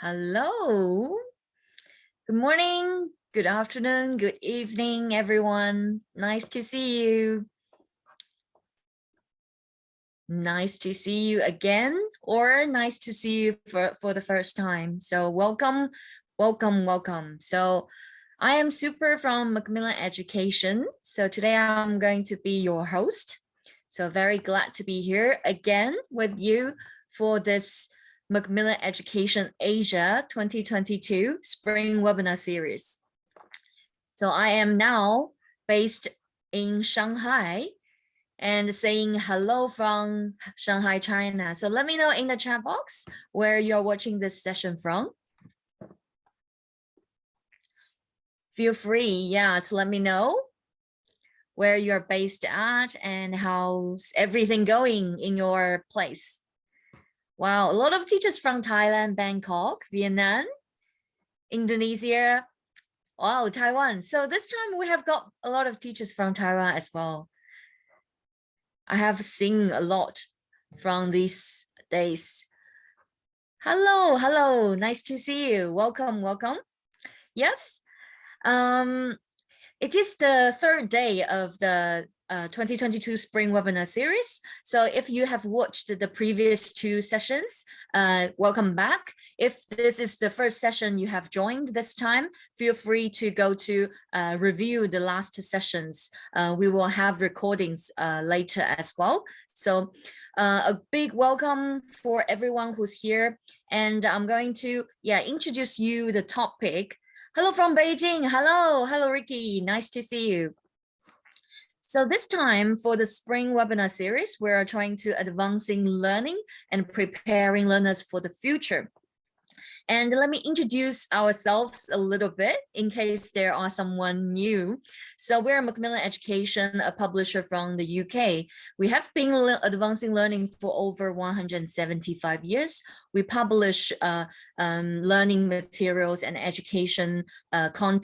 Hello. Good morning, good afternoon, good evening, everyone. Nice to see you. Nice to see you again, or nice to see you for the first time. So welcome, welcome, welcome. So I am Super from Macmillan Education. So today I'm going to be your host. So very glad to be here again with you for this Macmillan Education Asia 2022 Spring Webinar Series. So I am now based in Shanghai and saying hello from Shanghai, China. So let me know in the chat box where you're watching this session from. Feel free, to let me know where you're based at and how's everything going in your place. Wow, a lot of teachers from Thailand, Bangkok, Vietnam, Indonesia, wow, Taiwan. So this time we have got a lot of teachers from Taiwan as well. I have seen a lot from these days. Hello, hello, nice to see you. Welcome, welcome. Yes, it is the third day of the 2022 Spring Webinar Series. So if you have watched the previous two sessions, welcome back. If this is the first session you have joined this time, feel free to go to review the last sessions. We will have recordings later as well. So a big welcome for everyone who's here. And I'm going to introduce you the topic. Hello from Beijing. Hello, hello, Ricky. Nice to see you. So this time for the spring webinar series, we're trying to advancing learning and preparing learners for the future. And let me introduce ourselves a little bit in case there are someone new. So we're Macmillan Education, a publisher from the UK. We have been advancing learning for over 175 years. We publish learning materials and education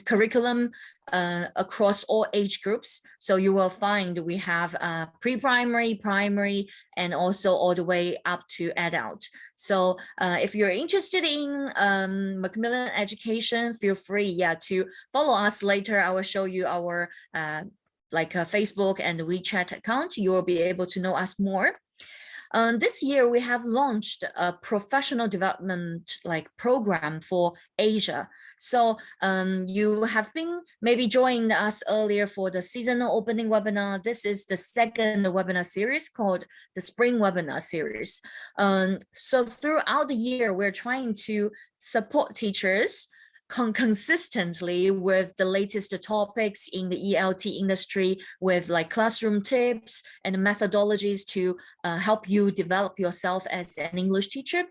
curriculum across all age groups. So you will find we have pre-primary, primary, and also all the way up to adult. So if you're interested in Macmillan Education, feel free to follow us later. I will show you our Facebook and WeChat account. You will be able to know us more. This year, we have launched a professional development program for Asia. So you have been maybe joined us earlier for the seasonal opening webinar. This is the second webinar series called the Spring Webinar Series. So throughout the year, we're trying to support teachers consistently with the latest topics in the ELT industry, with classroom tips and methodologies to help you develop yourself as an English teacher.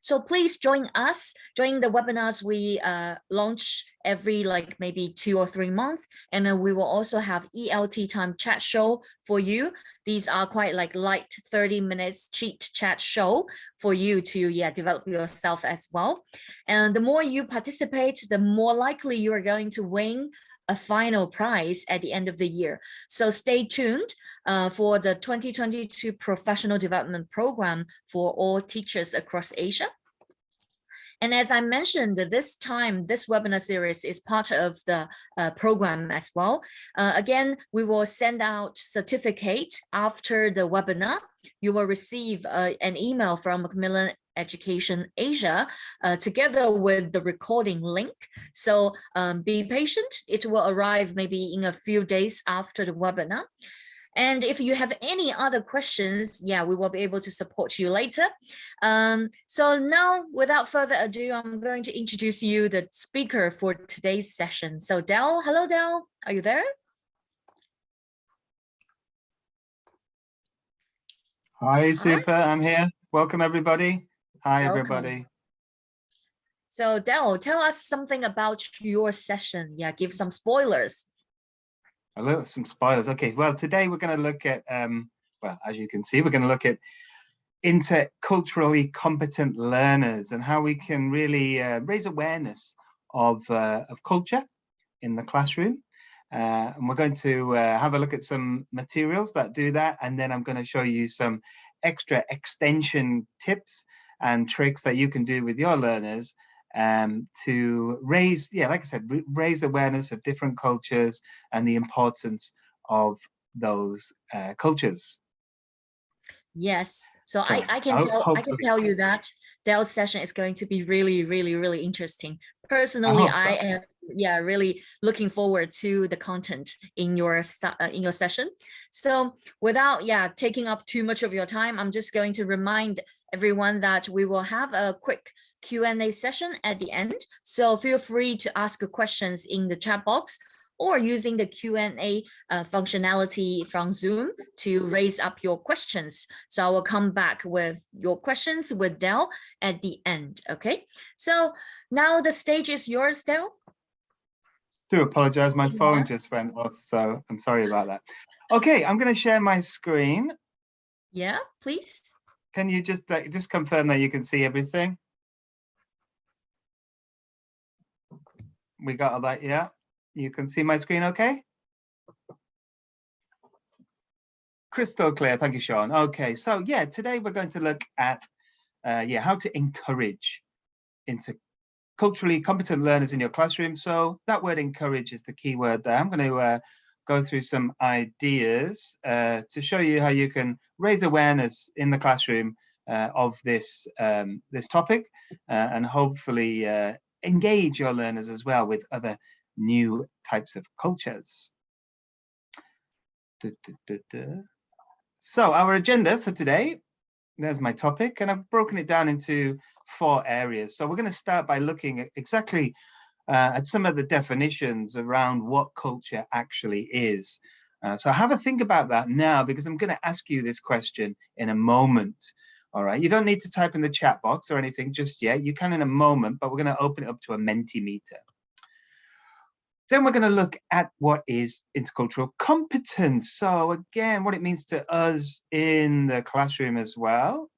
So please join us. Join the webinars we launch every maybe 2 or 3 months. And we will also have ELT time chat show for you. These are quite light 30 minutes cheat chat show for you to develop yourself as well. And the more you participate, the more likely you are going to win a final prize at the end of the year. So stay tuned for the 2022 Professional Development Program for all teachers across Asia. And as I mentioned, this time, this webinar series is part of the program as well. Again, we will send out certificate after the webinar. You will receive an email from Macmillan Education Asia together with the recording link. So be patient. It will arrive maybe in a few days after the webinar. And if you have any other questions, we will be able to support you later. So now, without further ado, I'm going to introduce you the speaker for today's session. So Del, hello Del, are you there? Hi, Super, I'm here. Welcome everybody. Hi, everybody. So Del, tell us something about your session. Give some spoilers. Some spoilers. Okay, well, today we're going to look at, well, as you can see, we're going to look at interculturally competent learners and how we can really raise awareness of culture in the classroom. And we're going to have a look at some materials that do that. And then I'm going to show you some extra extension tips and tricks that you can do with your learners to raise, like I said, raise awareness of different cultures and the importance of those cultures. Yes, so So I can hopefully, tell you that Dell's session is going to be really, really, really interesting. I Personally, hope so. I am really looking forward to the content in your session. So without taking up too much of your time, I'm just going to remind everyone that we will have a quick Q&A session at the end. So feel free to ask questions in the chat box or using the Q&A functionality from Zoom to raise up your questions. So I will come back with your questions with Dell at the end, okay? So now the stage is yours, Dell. Do apologize, my phone just went off, so I'm sorry about that. Okay, I'm going to share my screen. Yeah, please. Can you just confirm that you can see everything? We got all that, yeah? You can see my screen okay? Crystal clear, thank you, Sean. Okay, so today we're going to look at how to encourage interculturally competent learners in your classroom. So that word encourage is the key word there. I'm going to go through some ideas to show you how you can raise awareness in the classroom of this topic and hopefully engage your learners as well with other new types of cultures. So our agenda for today, there's my topic, and I've broken it down into 4 areas. So we're going to start by looking at exactly at some of the definitions around what culture actually is. So have a think about that now, because I'm going to ask you this question in a moment. All right, you don't need to type in the chat box or anything just yet. You can in a moment, but we're going to open it up to a Mentimeter. Then we're going to look at what is intercultural competence. So again, what it means to us in the classroom as well,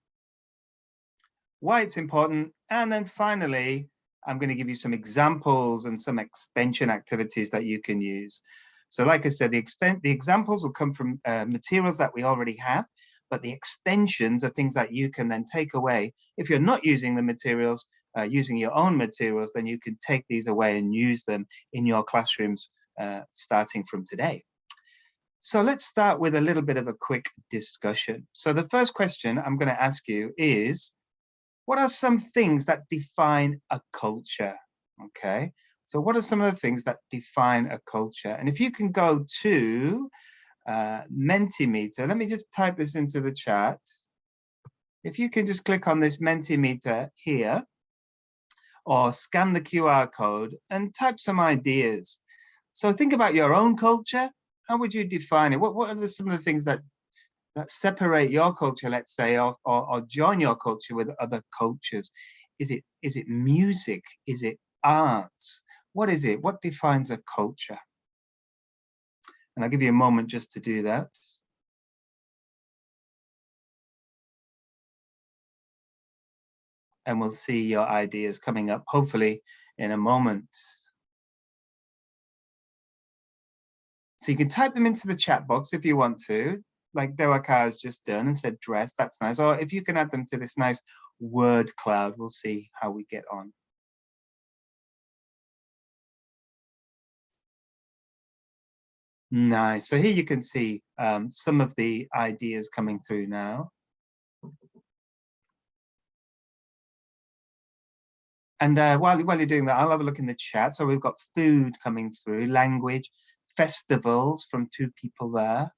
why it's important, and then finally, I'm going to give you some examples and some extension activities that you can use. So like I said, the examples will come from materials that we already have, but the extensions are things that you can then take away. If you're not using the materials, using your own materials, then you can take these away and use them in your classrooms starting from today. So let's start with a little bit of a quick discussion. So the first question I'm going to ask you is, what are some things that define a culture? Okay, so what are some of the things that define a culture? And if you can go to Mentimeter, let me just type this into the chat. If you can just click on this Mentimeter here, or scan the QR code and type some ideas. So think about your own culture. How would you define it? What are some of the things that separate your culture, let's say, or join your culture with other cultures? Is it music? Is it arts? What is it? What defines a culture? And I'll give you a moment just to do that. And we'll see your ideas coming up, hopefully, in a moment. So you can type them into the chat box if you want to, like Dewaka has just done and said dress, that's nice. Or if you can add them to this nice word cloud, we'll see how we get on. Nice. So here you can see some of the ideas coming through now. And while you're doing that, I'll have a look in the chat. So we've got food coming through, language, festivals from 2 people there.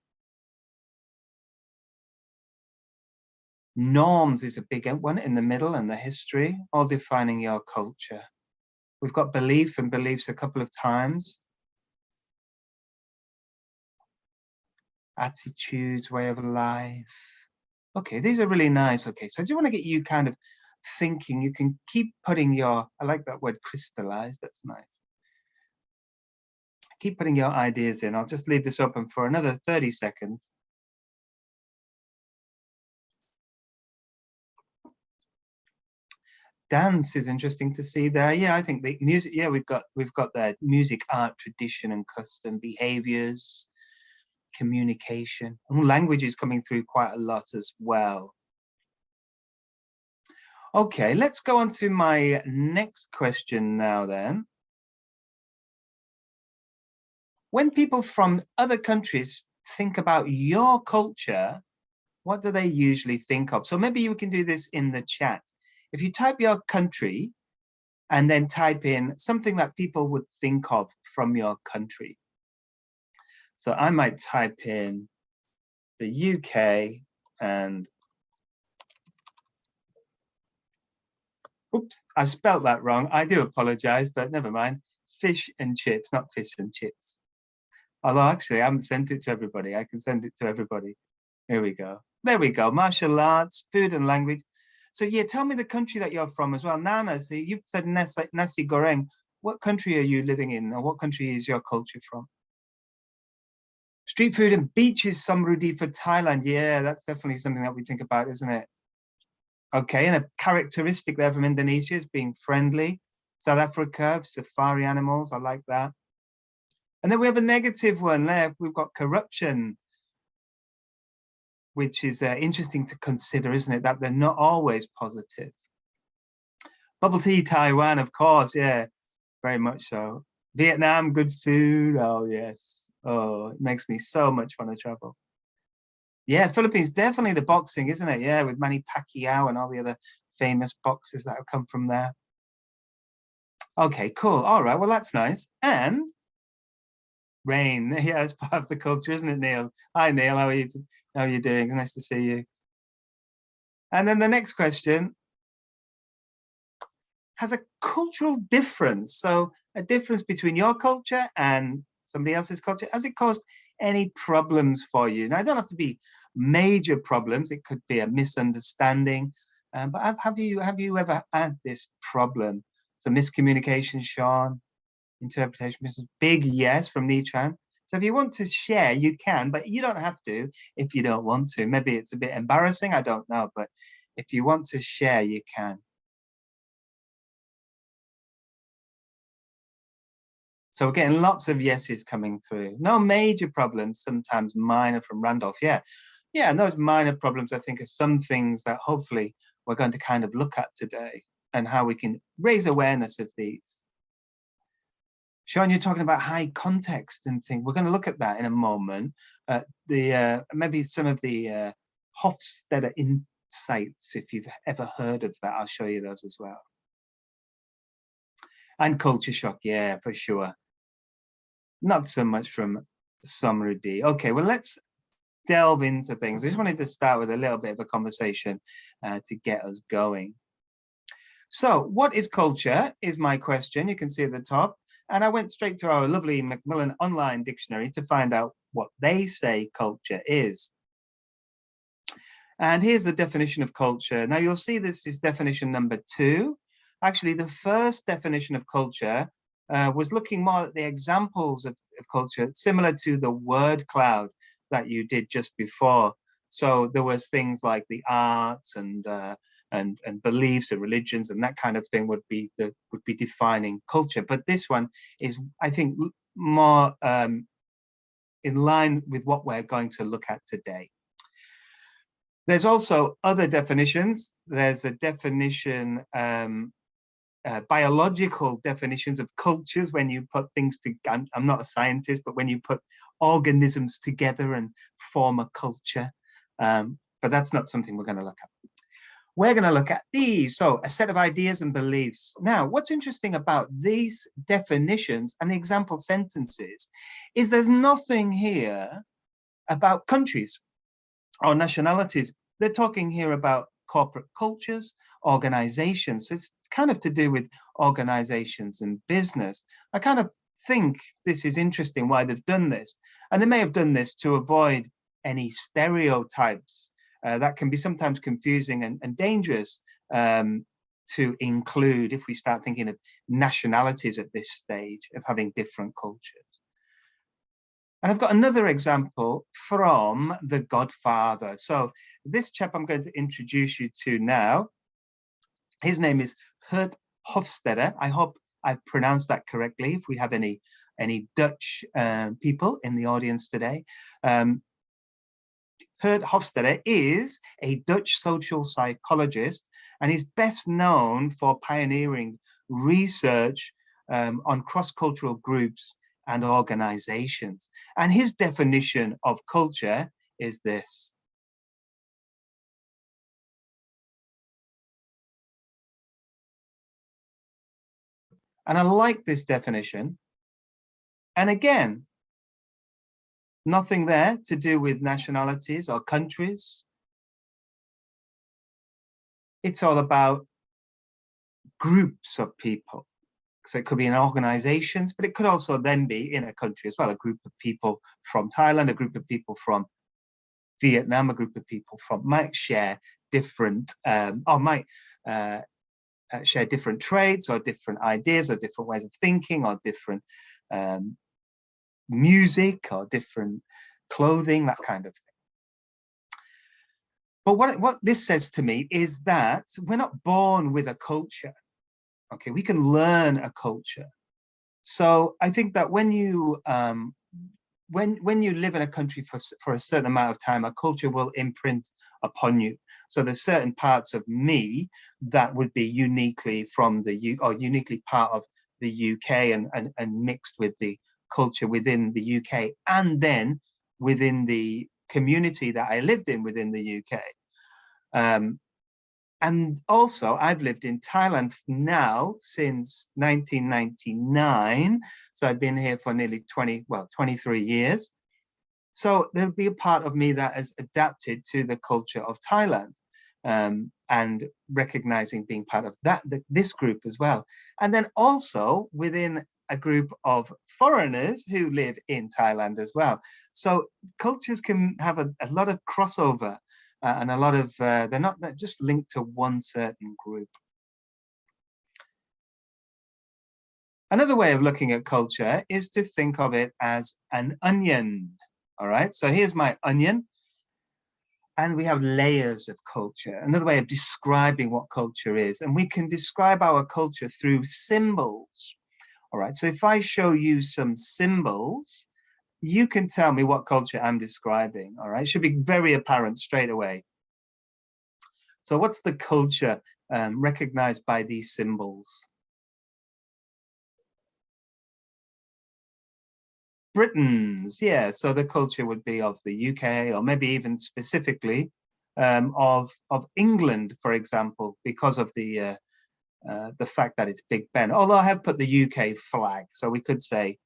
Norms is a big one in the middle, and the history, all defining your culture. We've got belief and beliefs a couple of times. Attitudes, way of life. Okay, these are really nice. Okay, so I do want to get you kind of thinking. You can keep putting your, I like that word, crystallize, that's nice. Keep putting your ideas in. I'll just leave this open for another 30 seconds. Dance is interesting to see there. Yeah, I think the music, yeah, we've got the music, art, tradition and custom, behaviors, communication, and language is coming through quite a lot as well. Okay, let's go on to my next question now then. When people from other countries think about your culture, what do they usually think of? So maybe you can do this in the chat. If you type your country and then type in something that people would think of from your country. So I might type in the UK and, oops, I spelt that wrong. I do apologize, but never mind. Fish and chips, not fish and chips. Although actually I haven't sent it to everybody. I can send it to everybody. Here we go. There we go. Martial arts, food and language. So yeah, tell me the country that you're from as well. Nana, so you've said nasi goreng. What country are you living in, or what country is your culture from? Street food and beaches, Samrudi for Thailand. Yeah, that's definitely something that we think about, isn't it? Okay, and a characteristic there from Indonesia is being friendly. South Africa, safari animals. I like that. And then we have a negative one there. We've got corruption, which is interesting to consider, isn't it? That they're not always positive. Bubble tea, Taiwan, of course, yeah, very much so. Vietnam, good food, oh yes. Oh, it makes me so much want to travel. Yeah, Philippines, definitely the boxing, isn't it? Yeah, with Manny Pacquiao and all the other famous boxers that have come from there. Okay, cool, all right, well, that's nice. And rain, yeah, it's part of the culture, isn't it, Neil? Hi, Neil, how are you doing? Nice to see you. And then the next question, has a cultural difference, so a difference between your culture and somebody else's culture, has it caused any problems for you? Now, it don't have to be major problems, it could be a misunderstanding, but have you ever had this problem? So miscommunication, Sean, interpretation, big yes from Nichan. So if you want to share, you can, but you don't have to if you don't want to. Maybe it's a bit embarrassing, I don't know, but if you want to share, you can. So we're getting lots of yeses coming through. No major problems, sometimes minor from Randolph. Yeah, and those minor problems, I think, are some things that hopefully we're going to kind of look at today and how we can raise awareness of these. Sean, you're talking about high context and things. We're going to look at that in a moment. Maybe some of the Hofstadter insights, if you've ever heard of that, I'll show you those as well. And culture shock, yeah, for sure. Not so much from Samrudi. Okay, well, let's delve into things. I just wanted to start with a little bit of a conversation to get us going. So what is culture is my question. You can see at the top. And I went straight to our lovely Macmillan online dictionary to find out what they say culture is. And here's the definition of culture. Now you'll see this is definition number 2. Actually, the first definition of culture was looking more at the examples of culture, similar to the word cloud that you did just before. So there was things like the arts and beliefs and religions and that kind of thing would be defining culture. But this one is, I think, more in line with what we're going to look at today. There's also other definitions. There's a definition, biological definitions of cultures, when you put things together. I'm not a scientist, but when you put organisms together and form a culture. But that's not something we're going to look at. We're going to look at these. So a set of ideas and beliefs. Now, what's interesting about these definitions and the example sentences is there's nothing here about countries or nationalities. They're talking here about corporate cultures, organizations. So it's kind of to do with organizations and business. I kind of think this is interesting why they've done this. And they may have done this to avoid any stereotypes that can be sometimes confusing and dangerous to include if we start thinking of nationalities at this stage of having different cultures. And I've got another example from The Godfather. So this chap I'm going to introduce you to now, his name is Hert Hofstadter. I hope I've pronounced that correctly. If we have any Dutch people in the audience today. Geert Hofstede is a Dutch social psychologist, and he's best known for pioneering research on cross-cultural groups and organizations. And his definition of culture is this. And I like this definition. And again, nothing there to do with nationalities or countries. It's all about groups of people. So it could be in organizations, but it could also then be in a country as well, a group of people from Thailand, a group of people from Vietnam, a group of people from might share different share different traits or different ideas or different ways of thinking or different music or different clothing, that kind of thing. But what this says to me is that we're not born with a culture. Okay, we can learn a culture. So I think that when you live in a country for a certain amount of time, a culture will imprint upon you. So there's certain parts of me that would be uniquely from uniquely part of the UK and mixed with the culture within the UK, and then within the community that I lived in within the UK. And also, I've lived in Thailand now since 1999. So I've been here for nearly 23 years. So there'll be a part of me that has adapted to the culture of Thailand, and recognizing being part of this group as well. And then also within a group of foreigners who live in Thailand as well. So cultures can have a lot of crossover. And a lot of, they're not just linked to one certain group. Another way of looking at culture is to think of it as an onion. All right, so here's my onion. And we have layers of culture, another way of describing what culture is. And we can describe our culture through symbols. All right, so if I show you some symbols, you can tell me what culture I'm describing. All right, it should be very apparent straight away. So what's the culture recognized by these symbols? Britons, yeah. So the culture would be of the UK, or maybe even specifically of England, for example, because of the fact that it's Big Ben. Although I have put the UK flag, so we could say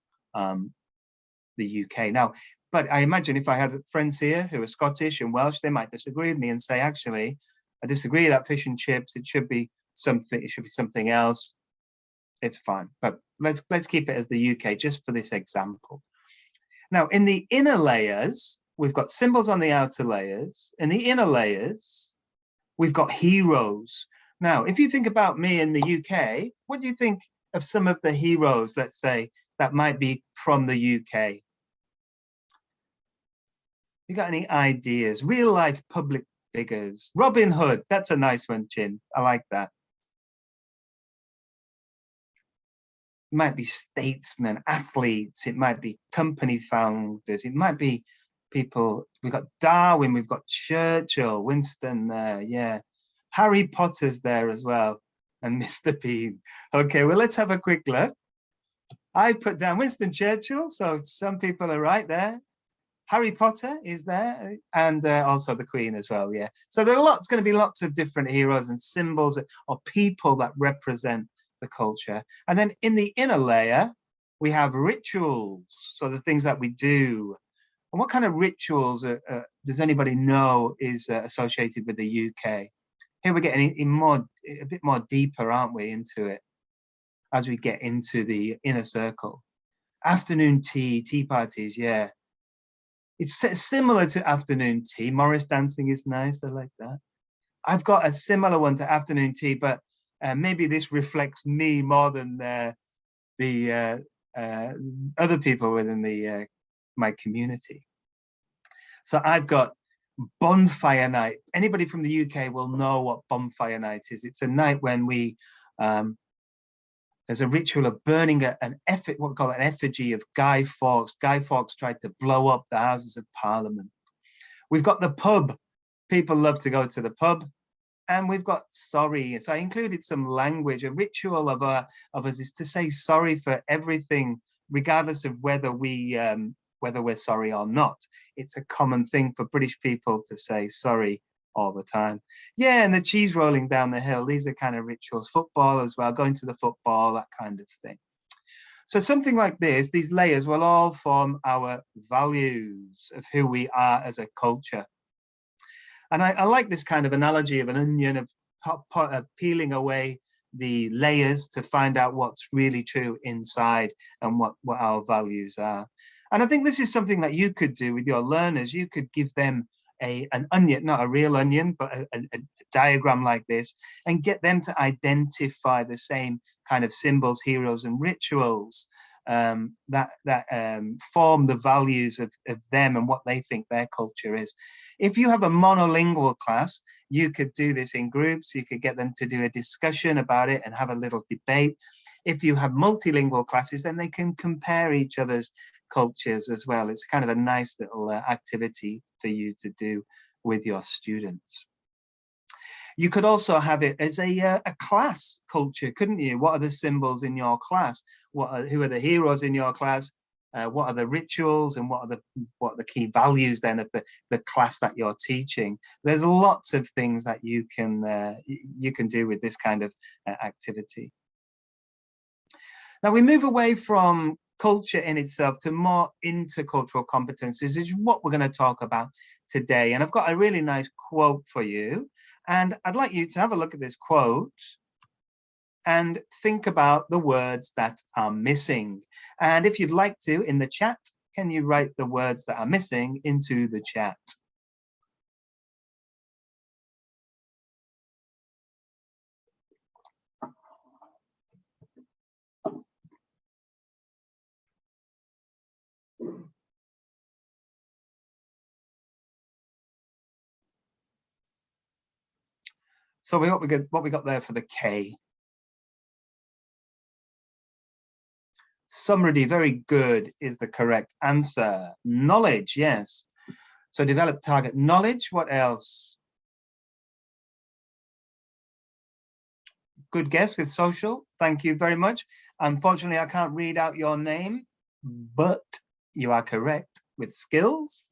the UK now. But I imagine if I had friends here who are Scottish and Welsh, they might disagree with me and say, actually, I disagree that fish and chips, it should be something, else. It's fine. But let's keep it as the UK just for this example. Now, in the inner layers, we've got symbols on the outer layers. In the inner layers, we've got heroes. Now, if you think about me in the UK, what do you think of some of the heroes, let's say, that might be from the UK? You got any ideas? Real life public figures. Robin Hood, that's a nice one, Chin. I like that. It might be statesmen, athletes, it might be company founders, it might be people. We've got Darwin, we've got Churchill, Winston there, yeah. Harry Potter's there as well, and Mr. Bean. Okay, well, let's have a quick look. I put down Winston Churchill, so some people are right there. Harry Potter is there, and also the Queen as well, yeah. So there are going to be lots of different heroes and symbols or people that represent the culture. And then in the inner layer, we have rituals, so the things that we do. And what kind of rituals does anybody know is associated with the UK? Here we're getting a bit more deeper, aren't we, into it, as we get into the inner circle. Afternoon tea parties, yeah. It's similar to afternoon tea. Morris dancing is nice. I like that. I've got a similar one to afternoon tea, but maybe this reflects me more than the other people within my community. So I've got bonfire night. Anybody from the UK will know what bonfire night is. It's a night when we there's a ritual of burning what we call an effigy of Guy Fawkes. Guy Fawkes tried to blow up the Houses of Parliament. We've got the pub. People love to go to the pub. And we've got sorry. So I included some language. A ritual of us is to say sorry for everything, regardless of whether we're sorry or not. It's a common thing for British people to say sorry all the time. Yeah, and the cheese rolling down the hill. These are kind of rituals. Football as well, going to the football, that kind of thing. So something like this, these layers will all form our values of who we are as a culture. And I like this kind of analogy of an onion, of peeling away the layers to find out what's really true inside and what our values are. And I think this is something that you could do with your learners. You could give them an onion, not a real onion, but a diagram like this, and get them to identify the same kind of symbols, heroes, and rituals that form the values of them and what they think their culture is. If you have a monolingual class, you could do this in groups. You could get them to do a discussion about it and have a little debate. If you have multilingual classes, then they can compare each other's cultures as well. It's kind of a nice little activity for you to do with your students. You could also have it as a class culture, couldn't you? What are the symbols in your class? Who are the heroes in your class? What are the rituals, and what are the key values then of the class that you're teaching? There's lots of things that you can do with this kind of activity. Now we move away from culture in itself to more intercultural competencies, which is what we're going to talk about today. And I've got a really nice quote for you, and I'd like you to have a look at this quote and think about the words that are missing. And if you'd like to, in the chat, can you write the words that are missing into the chat? So what we got there for the K. Summary, very good, is the correct answer. Knowledge, yes. So develop target knowledge. What else? Good guess with social. Thank you very much. Unfortunately, I can't read out your name, but you are correct with skills.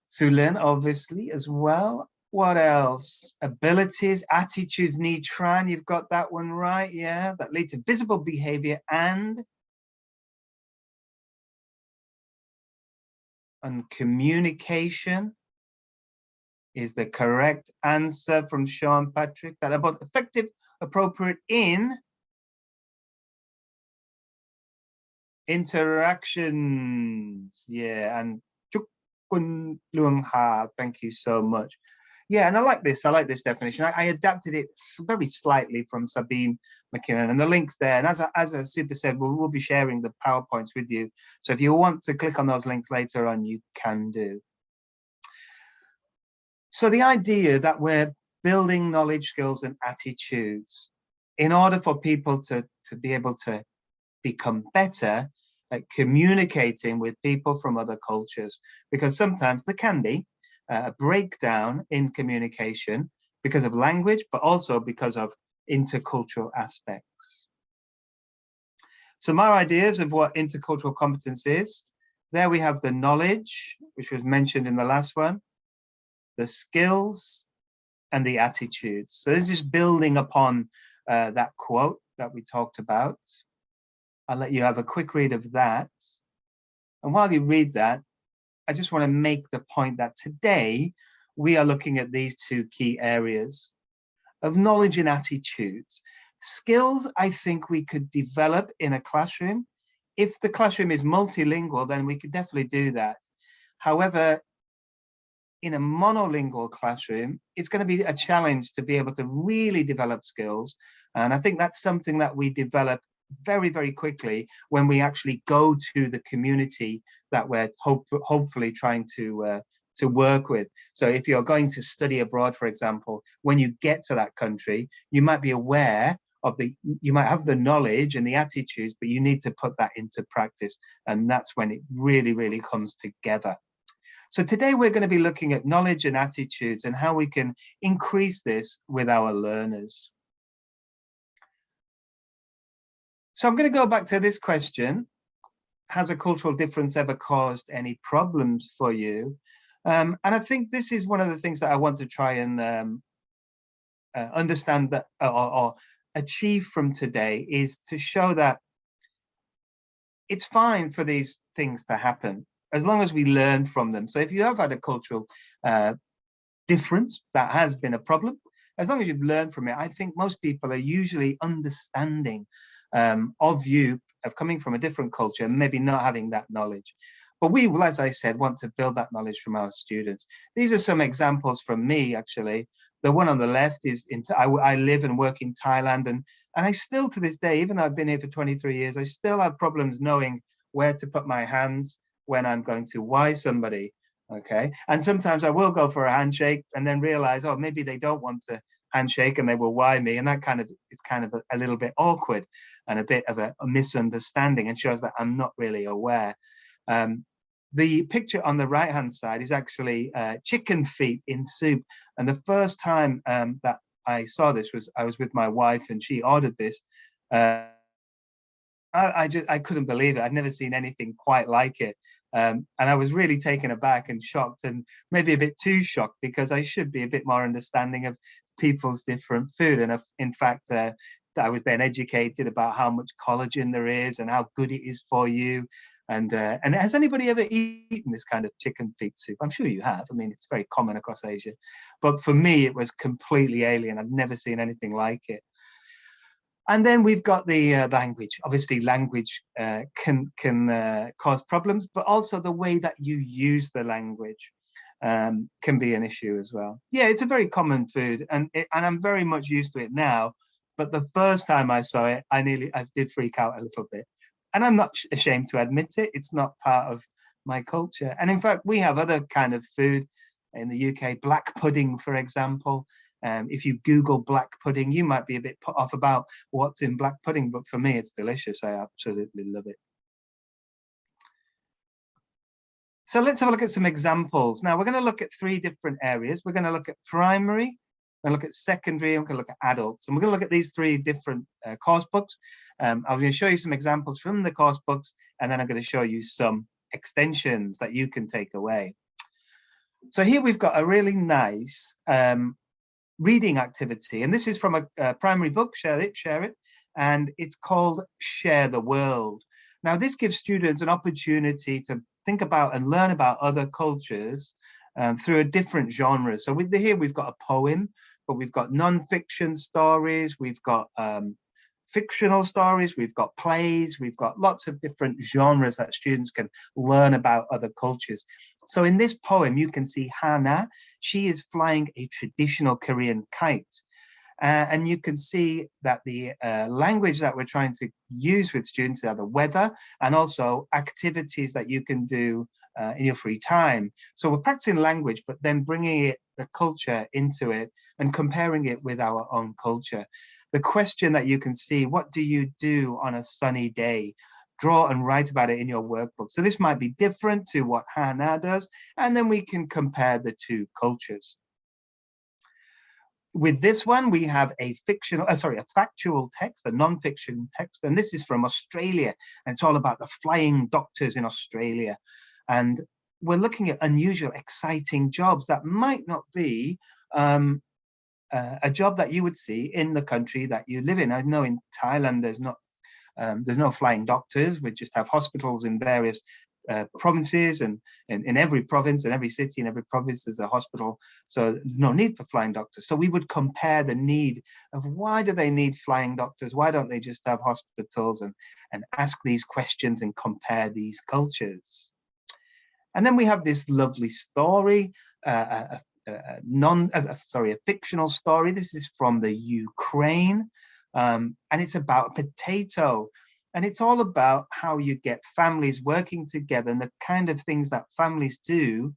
Sulin, obviously, as well. What else? Abilities, attitudes, need, tran. You've got that one right, yeah. That lead to visible behavior and communication is the correct answer from Sean Patrick. That about effective, appropriate in interactions. Yeah, and Chukun Luang Ha, thank you so much. Yeah, and I like this definition. I adapted it very slightly from Sabine Macmillan, and the link's there. And as I super said, we'll be sharing the PowerPoints with you. So if you want to click on those links later on, you can do. So the idea that we're building knowledge, skills, and attitudes in order for people to be able to become better at communicating with people from other cultures, because sometimes there can be a breakdown in communication because of language, but also because of intercultural aspects. So my ideas of what intercultural competence is, there we have the knowledge, which was mentioned in the last one, the skills, and the attitudes. So this is just building upon that quote that we talked about. I'll let you have a quick read of that. And while you read that, I just want to make the point that today we are looking at these two key areas of knowledge and attitudes. Skills, I think we could develop in a classroom. If the classroom is multilingual, then we could definitely do that. However, in a monolingual classroom, it's going to be a challenge to be able to really develop skills. And I think that's something that we develop very, very quickly when we actually go to the community that we're hopefully trying to work with. So if you're going to study abroad, for example, when you get to that country, you might be aware of you might have the knowledge and the attitudes, but you need to put that into practice. And that's when it really, really comes together. So today we're going to be looking at knowledge and attitudes and how we can increase this with our learners. So I'm going to go back to this question. Has a cultural difference ever caused any problems for you? And I think this is one of the things that I want to try and understand that or achieve from today, is to show that it's fine for these things to happen as long as we learn from them. So if you have had a cultural difference that has been a problem, as long as you've learned from it, I think most people are usually understanding of you, of coming from a different culture, and maybe not having that knowledge. But we will, as I said, want to build that knowledge from our students. These are some examples from me, actually. The one on the left is, I live and work in Thailand, and I still, to this day, even though I've been here for 23 years, I still have problems knowing where to put my hands when I'm going to why somebody, okay? And sometimes I will go for a handshake and then realize, oh, maybe they don't want to handshake and they will why me, and that kind of is kind of a little bit awkward and a bit of a misunderstanding, and shows that I'm not really aware. The picture on the right hand side is actually chicken feet in soup, and the first time that I saw this was I was with my wife, and she ordered this. I couldn't believe it. I'd never seen anything quite like it. And I was really taken aback and shocked, and maybe a bit too shocked, because I should be a bit more understanding of people's different food. And in fact, I was then educated about how much collagen there is and how good it is for you. And has anybody ever eaten this kind of chicken feet soup? I'm sure you have. I mean, it's very common across Asia. But for me, it was completely alien. I've never seen anything like it. And then we've got the language. Obviously, language can cause problems, but also the way that you use the language can be an issue as well. Yeah, it's a very common food, and I'm very much used to it now. But the first time I saw it, I did freak out a little bit. And I'm not ashamed to admit it. It's not part of my culture. And in fact, we have other kind of food in the UK, black pudding, for example. If you Google black pudding, you might be a bit put off about what's in black pudding, but for me, it's delicious. I absolutely love it. So let's have a look at some examples. Now, we're going to look at 3 different areas. We're going to look at primary, we're going to look at secondary, and we're going to look at adults. And we're going to look at these 3 different course books. I'm going to show you some examples from the course books, and then I'm going to show you some extensions that you can take away. So here we've got a really nice reading activity, and this is from a primary book, share it, and it's called Share the World. Now, this gives students an opportunity to think about and learn about other cultures through a different genre. So here we've got a poem, but we've got non-fiction stories, we've got fictional stories, we've got plays, we've got lots of different genres that students can learn about other cultures. So in this poem, you can see Hannah. She is flying a traditional Korean kite. And you can see that the language that we're trying to use with students are the weather, and also activities that you can do in your free time. So we're practicing language, but then bringing the culture into it and comparing it with our own culture. The question that you can see, what do you do on a sunny day? Draw and write about it in your workbook. So this might be different to what Hannah does, and then we can compare the 2 cultures. With this one, we have a factual text, a non-fiction text, and this is from Australia, and it's all about the flying doctors in Australia. And we're looking at unusual, exciting jobs that might not be a job that you would see in the country that you live in. I know in Thailand there's no flying doctors. We just have hospitals in various provinces, and in every province and every city and every province there's a hospital, so there's no need for flying doctors. So we would compare the need of why do they need flying doctors, why don't they just have hospitals, and ask these questions and compare these cultures. And then we have this lovely story, a fictional story. This is from the Ukraine, and it's about a potato. And it's all about how you get families working together and the kind of things that families do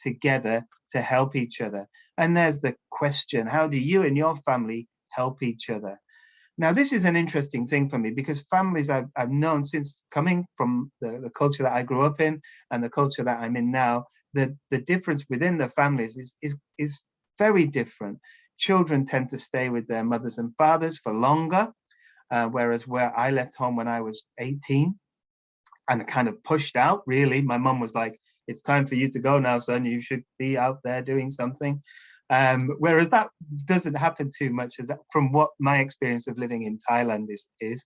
together to help each other. And there's the question, how do you and your family help each other? Now, this is an interesting thing for me because families I've known since coming from the culture that I grew up in and the culture that I'm in now, the difference within the families is very different. Children tend to stay with their mothers and fathers for longer, whereas where I left home when I was 18 and kind of pushed out, really, my mum was like, it's time for you to go now, son, you should be out there doing something. Whereas that doesn't happen too much, from what my experience of living in Thailand is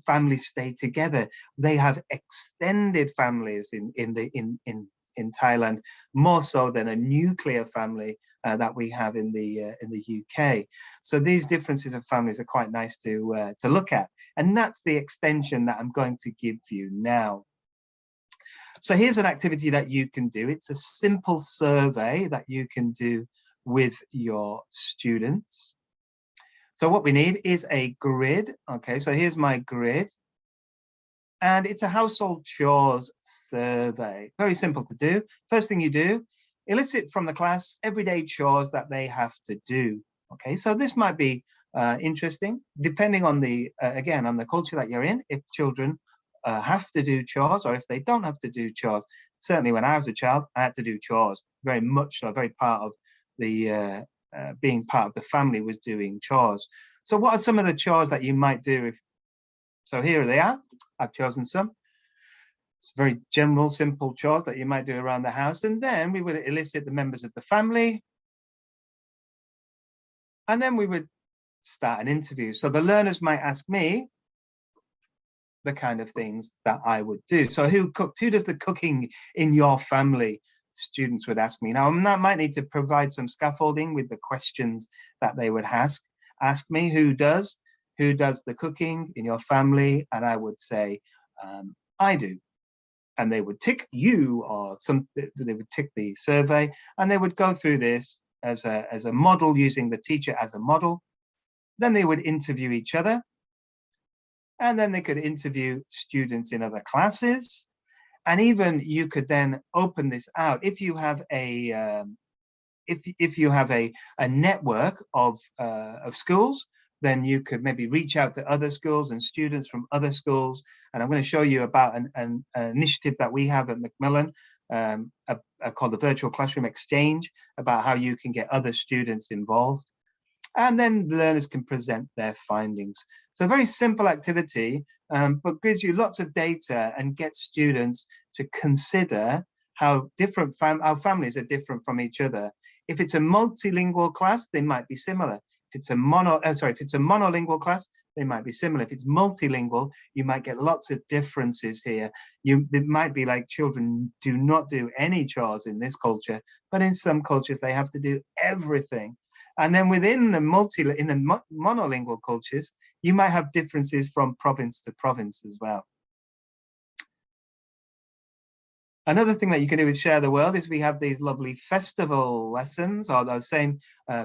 families stay together. They have extended families in Thailand, more so than a nuclear family that we have in the UK. So these differences of families are quite nice to look at, and that's the extension that I'm going to give you now. So here's an activity that you can do. It's a simple survey that you can do with your students. So what we need is a grid. Okay, so here's my grid. And it's a household chores survey. Very simple to do. First thing you do, elicit from the class everyday chores that they have to do. Okay, so this might be interesting, depending on the, again, on the culture that you're in. If children have to do chores, or if they don't have to do chores. Certainly when I was a child, I had to do chores, very much so, very part of the, being part of the family was doing chores. So what are some of the chores that you might do? So here they are, I've chosen some. It's very general, simple chores that you might do around the house. And then we would elicit the members of the family. And then we would start an interview. So the learners might ask me the kind of things that I would do. So who cooked? Who does the cooking in your family? Students would ask me. Now, I might need to provide some scaffolding with the questions that they would ask me. Who does the cooking in your family? And I would say, I do. And they would tick you, or they would tick the survey, and they would go through this as a model, using the teacher as a model. Then they would interview each other. And then they could interview students in other classes. And even you could then open this out. If you have a if you have a network of schools, then you could maybe reach out to other schools and students from other schools. And I'm going to show you about an initiative that we have at Macmillan called the Virtual Classroom Exchange, about how you can get other students involved. And then the learners can present their findings. So a very simple activity, but gives you lots of data and gets students to consider how different our families are different from each other. If it's a multilingual class, they might be similar. If it's a monolingual class, they might be similar. If it's multilingual, you might get lots of differences here. It might be like children do not do any chores in this culture, but in some cultures they have to do everything. And then within the monolingual cultures, you might have differences from province to province as well. Another thing that you can do with Share the World is we have these lovely festival lessons, or those same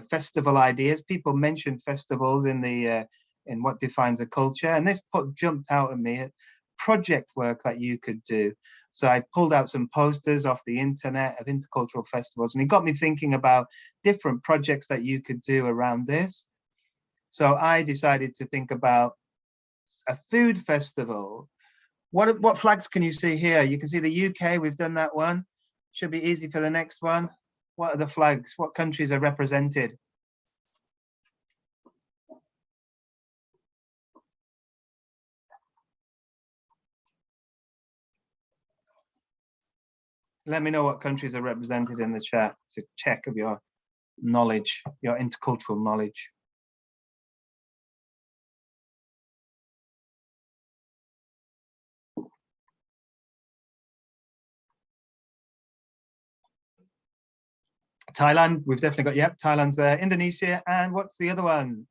festival ideas. People mention festivals in what defines a culture, and this jumped out at me, project work that you could do. So I pulled out some posters off the internet of intercultural festivals, and it got me thinking about different projects that you could do around this. So I decided to think about a food festival. What flags can you see here? You can see the UK, we've done that one. Should be easy for the next one. What are the flags? What countries are represented? Let me know what countries are represented in the chat to check of your knowledge, your intercultural knowledge. Thailand, we've definitely got, yep, Thailand's there. Indonesia, and what's the other one?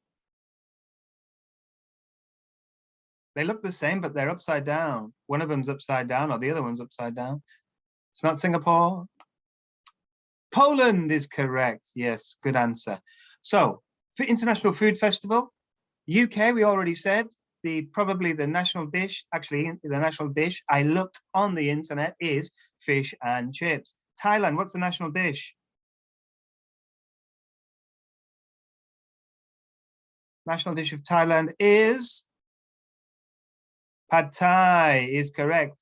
They look the same, but they're upside down. One of them's upside down, or the other one's upside down. It's not Singapore. Poland is correct. Yes, good answer. So, for International Food Festival, UK, we already said, probably the national dish, actually the national dish, I looked on the internet, is fish and chips. Thailand, what's the national dish? National dish of Thailand is Pad Thai is correct.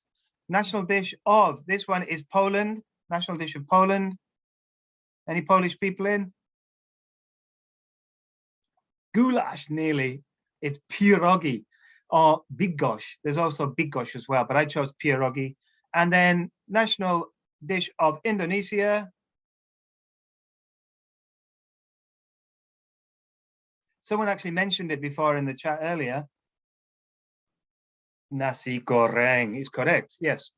National dish of, this one is Poland. National dish of Poland. Any Polish people in? Goulash, nearly. It's pierogi or bigos. There's also bigos as well, but I chose pierogi. And then national dish of Indonesia. Someone actually mentioned it before in the chat earlier. Nasi goreng is correct, yes.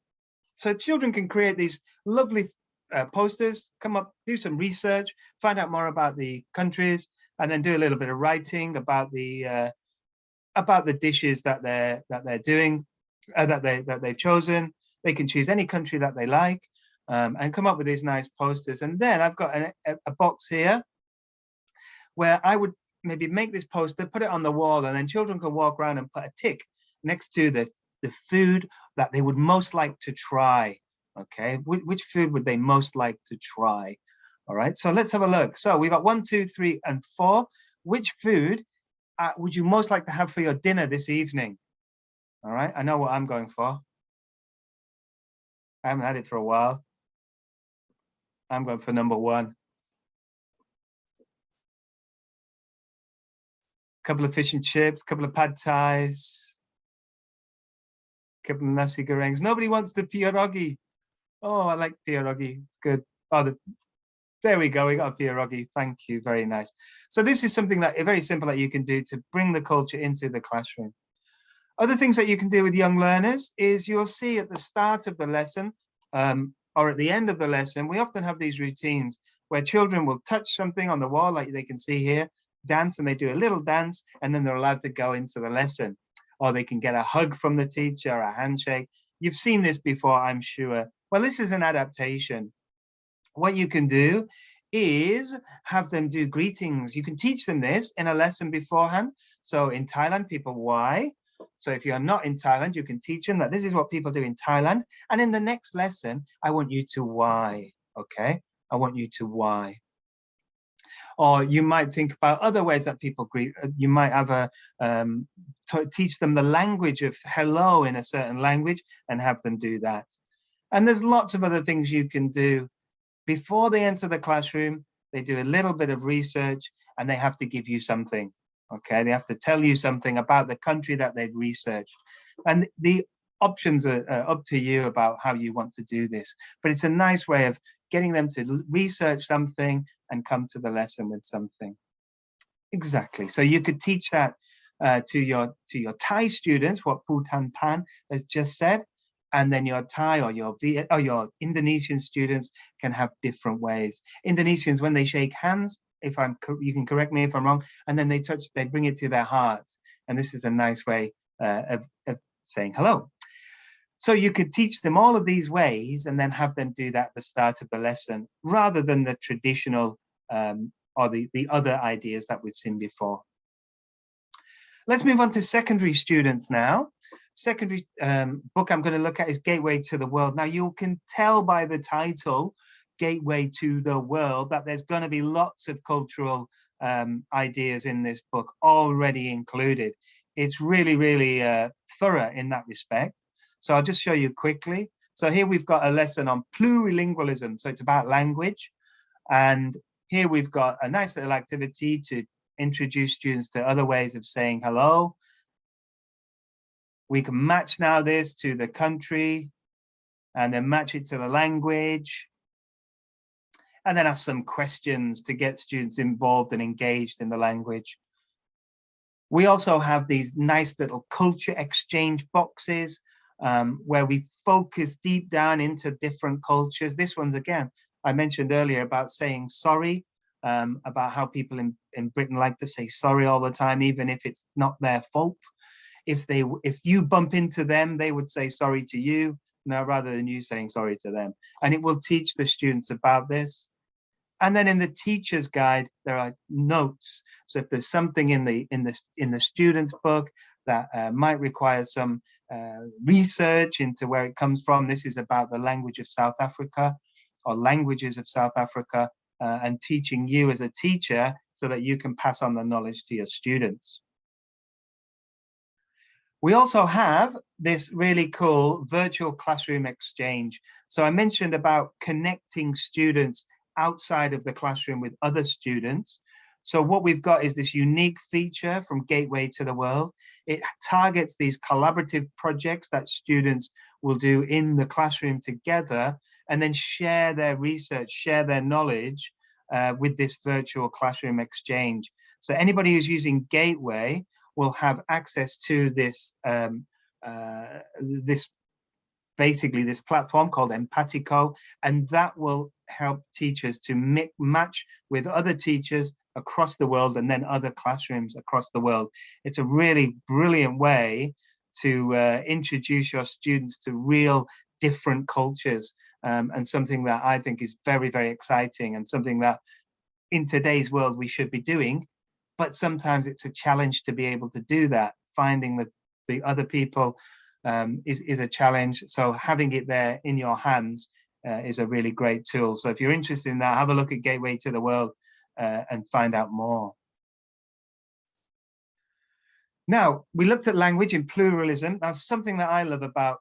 So children can create these lovely posters, come up, do some research, find out more about the countries, and then do a little bit of writing about the dishes that they're doing, that they've chosen. They can choose any country that they like, and come up with these nice posters. And then I've got a box here where I would maybe make this poster, put it on the wall, and then children can walk around and put a tick next to the food that they would most like to try. Okay, which food would they most like to try? All right, so let's have a look. So we got 1, 2, 3, and 4. Which food would you most like to have for your dinner this evening? All right, I know what I'm going for. I haven't had it for a while. I'm going for number 1. Couple of fish and chips, couple of pad thais, couple of nasi gorengs. Nobody wants the pierogi. Oh, I like pierogi. It's good. Oh, there we go. We got a pierogi. Thank you. Very nice. So this is something that very simple that you can do to bring the culture into the classroom. Other things that you can do with young learners is you'll see at the start of the lesson or at the end of the lesson, we often have these routines where children will touch something on the wall, like they can see here, dance, and they do a little dance, and then they're allowed to go into the lesson. Or they can get a hug from the teacher, a handshake. You've seen this before, I'm sure. Well, this is an adaptation. What you can do is have them do greetings. You can teach them this in a lesson beforehand. So in Thailand, people why. So if you're not in Thailand, you can teach them that this is what people do in Thailand. And in the next lesson, I want you to why, okay? I want you to why. Or you might think about other ways that people greet. You might have teach them the language of hello in a certain language and have them do that. And there's lots of other things you can do. Before they enter the classroom, they do a little bit of research and they have to give you something, okay? They have to tell you something about the country that they've researched. And the options are up to you about how you want to do this. But it's a nice way of getting them to research something and come to the lesson with something. Exactly. So you could teach that to your Thai students, what Putan Pan has just said, and then your Thai or your Indonesian students can have different ways. Indonesians, when they shake hands, you can correct me if I'm wrong, and then they bring it to their hearts, and this is a nice way of saying hello. So you could teach them all of these ways and then have them do that at the start of the lesson, rather than the traditional or the other ideas that we've seen before. Let's move on to secondary students now. Secondary book I'm going to look at is Gateway to the World. Now you can tell by the title, Gateway to the World, that there's going to be lots of cultural ideas in this book already included. It's really, really thorough in that respect. So I'll just show you quickly. So here we've got a lesson on plurilingualism. So it's about language. And here we've got a nice little activity to introduce students to other ways of saying hello. We can match now this to the country and then match it to the language. And then ask some questions to get students involved and engaged in the language. We also have these nice little culture exchange boxes where we focus deep down into different cultures. This one's, again, I mentioned earlier about saying sorry, about how people in Britain like to say sorry all the time, even if it's not their fault. If you bump into them, they would say sorry to you, rather than you saying sorry to them. And it will teach the students about this. And then in the teacher's guide, there are notes. So if there's something in the student's book that might require some research into where it comes from, this is about the language of South Africa or languages of South Africa, and teaching you as a teacher so that you can pass on the knowledge to your students. We also have this really cool virtual classroom exchange. So I mentioned about connecting students outside of the classroom with other students. So what we've got is this unique feature from Gateway to the World. It targets these collaborative projects that students will do in the classroom together and then share their research, share their knowledge with this virtual classroom exchange. So anybody who's using Gateway will have access to this basically this platform called Empatico, and that will help teachers to match with other teachers across the world and then other classrooms across the world. It's a really brilliant way to introduce your students to real different cultures, and something that I think is very, very exciting and something that in today's world we should be doing. But sometimes it's a challenge to be able to do that. Finding the other people is a challenge. So having it there in your hands is a really great tool. So if you're interested in that, have a look at Gateway to the World and find out more. Now, we looked at language in pluralism. That's something that I love about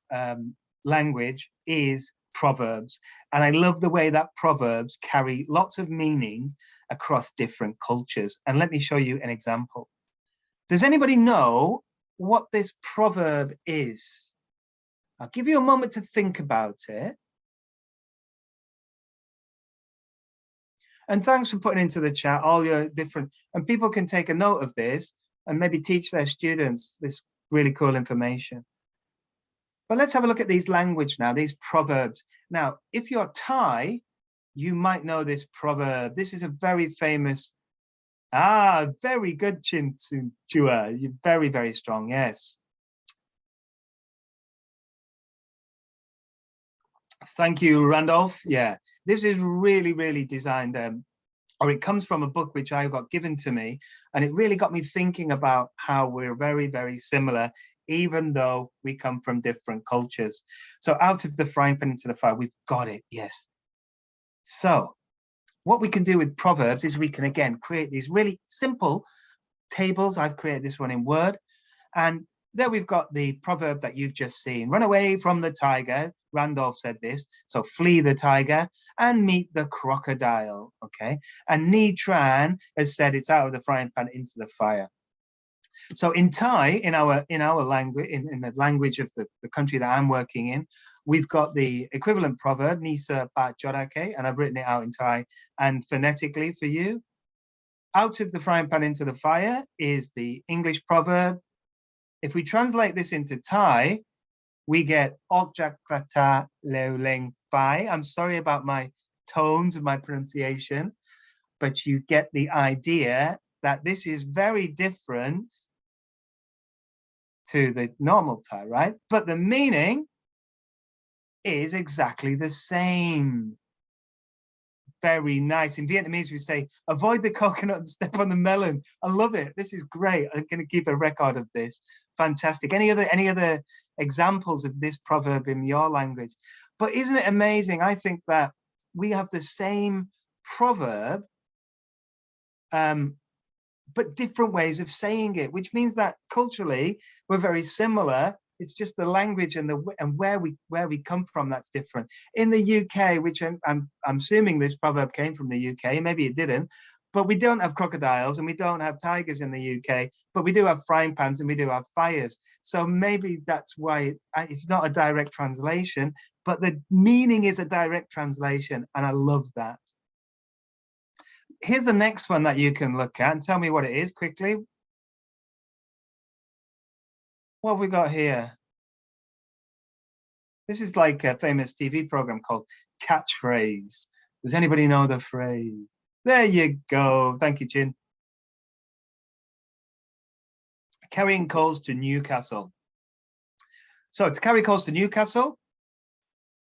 language is proverbs. And I love the way that proverbs carry lots of meaning across different cultures. And let me show you an example. Does anybody know what this proverb is? I'll give you a moment to think about it. And thanks for putting into the chat all your different, and people can take a note of this and maybe teach their students this really cool information. But let's have a look at these language now, these proverbs. Now, if you're Thai, you might know this proverb. This is a very famous, very good, Chin Chua. You're very, very strong, yes. Thank you, Randolph. Yeah, this is really, really designed, or it comes from a book which I got given to me, and it really got me thinking about how we're very, very similar, even though we come from different cultures. So out of the frying pan into the fire, we've got it, yes. So what we can do with proverbs is we can, again, create these really simple tables. I've created this one in Word, and there we've got the proverb that you've just seen. Run away from the tiger. Randolph said this. So flee the tiger and meet the crocodile. Okay. And Ni Tran has said it's out of the frying pan into the fire. So in Thai, in our language, in the language of the country that I'm working in, we've got the equivalent proverb, Nisa Bat Jodake, and I've written it out in Thai and phonetically for you. Out of the frying pan into the fire is the English proverb. If we translate this into Thai, we get Okjak Krata Leuleng Phai. I'm sorry about my tones of my pronunciation, but you get the idea that this is very different to the normal Thai, right? But the meaning is exactly the same. Very nice. In Vietnamese, we say, avoid the coconut and step on the melon. I love it. This is great. I'm going to keep a record of this. Fantastic. Any other examples of this proverb in your language? But isn't it amazing? I think that we have the same proverb, but different ways of saying it, which means that culturally we're very similar. It's just the language and where we come from that's different. In the UK, which I'm assuming this proverb came from the UK, maybe it didn't, but we don't have crocodiles and we don't have tigers in the UK, but we do have frying pans and we do have fires. So maybe that's why it's not a direct translation, but the meaning is a direct translation, and I love that. Here's the next one that you can look at and tell me what it is quickly. What have we got here? This is like a famous TV program called Catchphrase. Does anybody know the phrase? There you go. Thank you, Chin. Carrying coals to Newcastle. So to carry coals to Newcastle,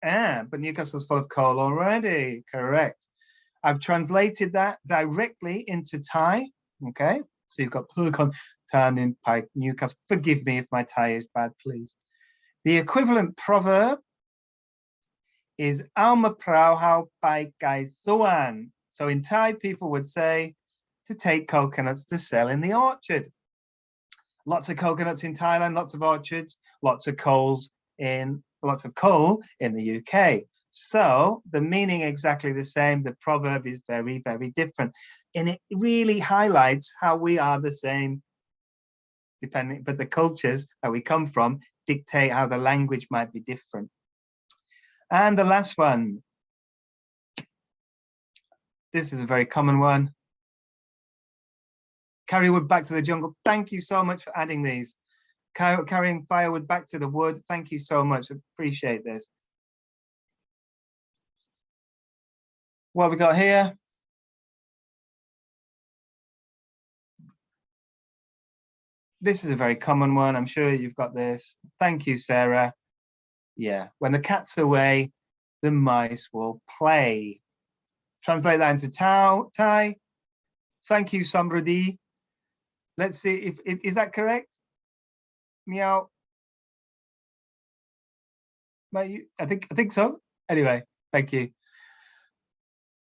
but Newcastle's full of coal already. Correct. I've translated that directly into Thai. Okay. So you've got Pulkon Tan in Pike, Newcastle. Forgive me if my Thai is bad, please. The equivalent proverb is Alma Prao How Pai Kai Suan. So in Thai, people would say to take coconuts to sell in the orchard. Lots of coconuts in Thailand, lots of orchards, lots of coal in the UK. So the meaning exactly the same. The proverb is very, very different. And it really highlights how we are the same, but the cultures that we come from dictate how the language might be different. And the last one. This is a very common one. Carry wood back to the jungle. Thank you so much for adding these. Carrying firewood back to the wood. Thank you so much. Appreciate this. What have we got here? This is a very common one. I'm sure you've got this. Thank you, Sarah. Yeah, when the cat's away, the mice will play. Translate that into Thai. Thank you, Samruddhi. Let's see if is that correct? Meow. I think so. Anyway, thank you.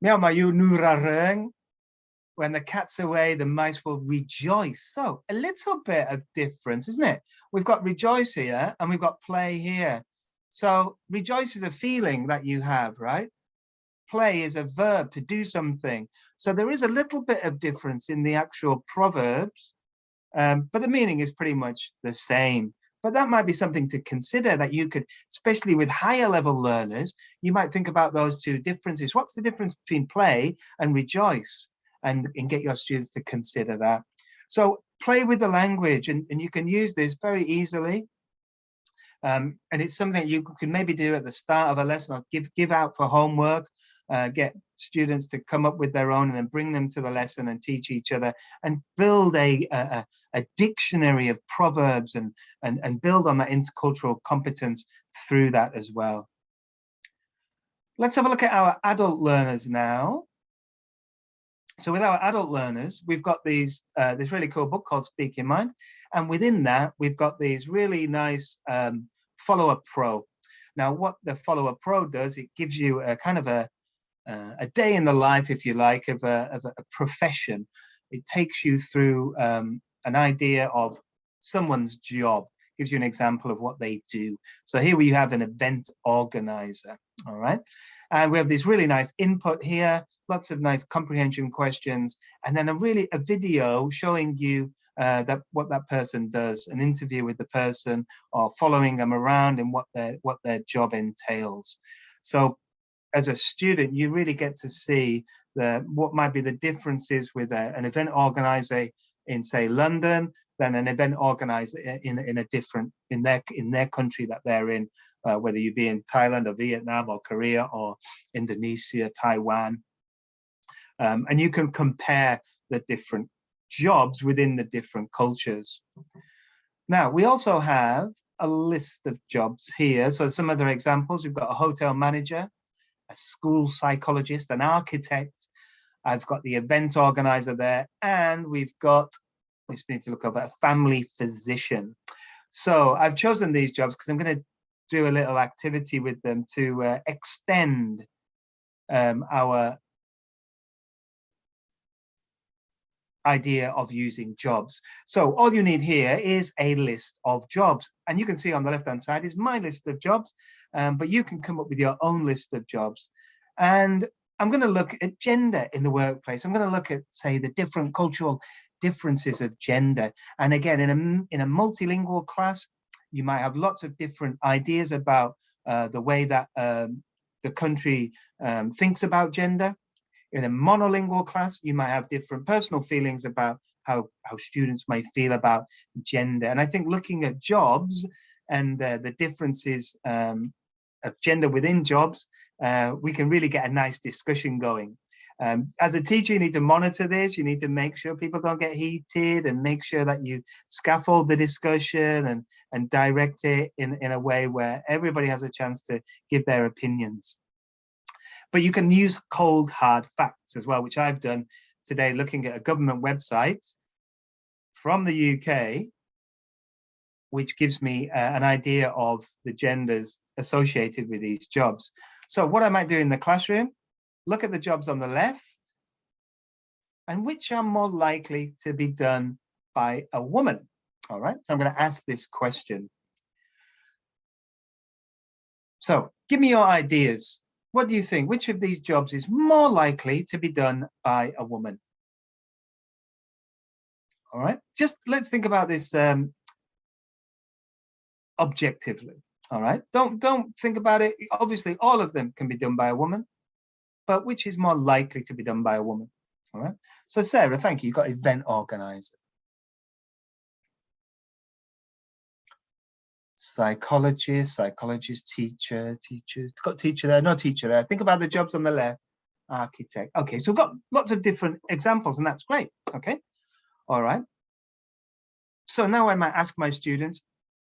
Meow Mayu Nurareng. When the cat's away, the mice will rejoice. So a little bit of difference, isn't it? We've got rejoice here and we've got play here. So rejoice is a feeling that you have, right? Play is a verb to do something. So there is a little bit of difference in the actual proverbs, but the meaning is pretty much the same. But that might be something to consider, that you could, especially with higher level learners, you might think about those two differences. What's the difference between play and rejoice? And get your students to consider that. So play with the language, and you can use this very easily. And it's something that you can maybe do at the start of a lesson, or give out for homework, get students to come up with their own and then bring them to the lesson and teach each other, and build a dictionary of proverbs and build on that intercultural competence through that as well. Let's have a look at our adult learners now. So with our adult learners, we've got this really cool book called Speak Your Mind. And within that, we've got these really nice Follower Pro. Now, what the Follower Pro does, it gives you a kind of a day in the life, if you like, of a profession. It takes you through an idea of someone's job, gives you an example of what they do. So here we have an event organizer, all right? And we have this really nice input here, lots of nice comprehension questions, and then a video showing you what that person does, an interview with the person, or following them around and what their job entails. So as a student, you really get to see what might be the differences with an event organizer in, say, London, than an event organizer in their country that they're in, whether you be in Thailand or Vietnam or Korea or Indonesia, Taiwan. And you can compare the different jobs within the different cultures. Now, we also have a list of jobs here. So some other examples, we've got a hotel manager, a school psychologist, an architect. I've got the event organizer there, and we just need to look over a family physician. So I've chosen these jobs because I'm going to do a little activity with them to extend our idea of using jobs. So all you need here is a list of jobs, and you can see on the left hand side is my list of jobs, but you can come up with your own list of jobs. And I'm going to look at gender in the workplace. I'm going to look at, say, the different cultural differences of gender. And again, in a multilingual class, you might have lots of different ideas about the way that the country thinks about gender. In a monolingual class, you might have different personal feelings about how students may feel about gender. And I think looking at jobs and the differences of gender within jobs, we can really get a nice discussion going. As a teacher, you need to monitor this. You need to make sure people don't get heated, and make sure that you scaffold the discussion and direct it in a way where everybody has a chance to give their opinions. But you can use cold, hard facts as well, which I've done today, looking at a government website from the UK, which gives me an idea of the genders associated with these jobs. So what I might do in the classroom, look at the jobs on the left and which are more likely to be done by a woman? All right, so I'm going to ask this question. So give me your ideas. What do you think? Which of these jobs is more likely to be done by a woman? All right, just let's think about this objectively. All right, don't think about it. Obviously, all of them can be done by a woman, but which is more likely to be done by a woman? All right. So Sarah, thank you. You've got event organizer, psychologist, teachers. Got teacher there, no teacher there. Think about the jobs on the left. Architect. Okay, so we've got lots of different examples, and that's great. Okay. All right. So now I might ask my students,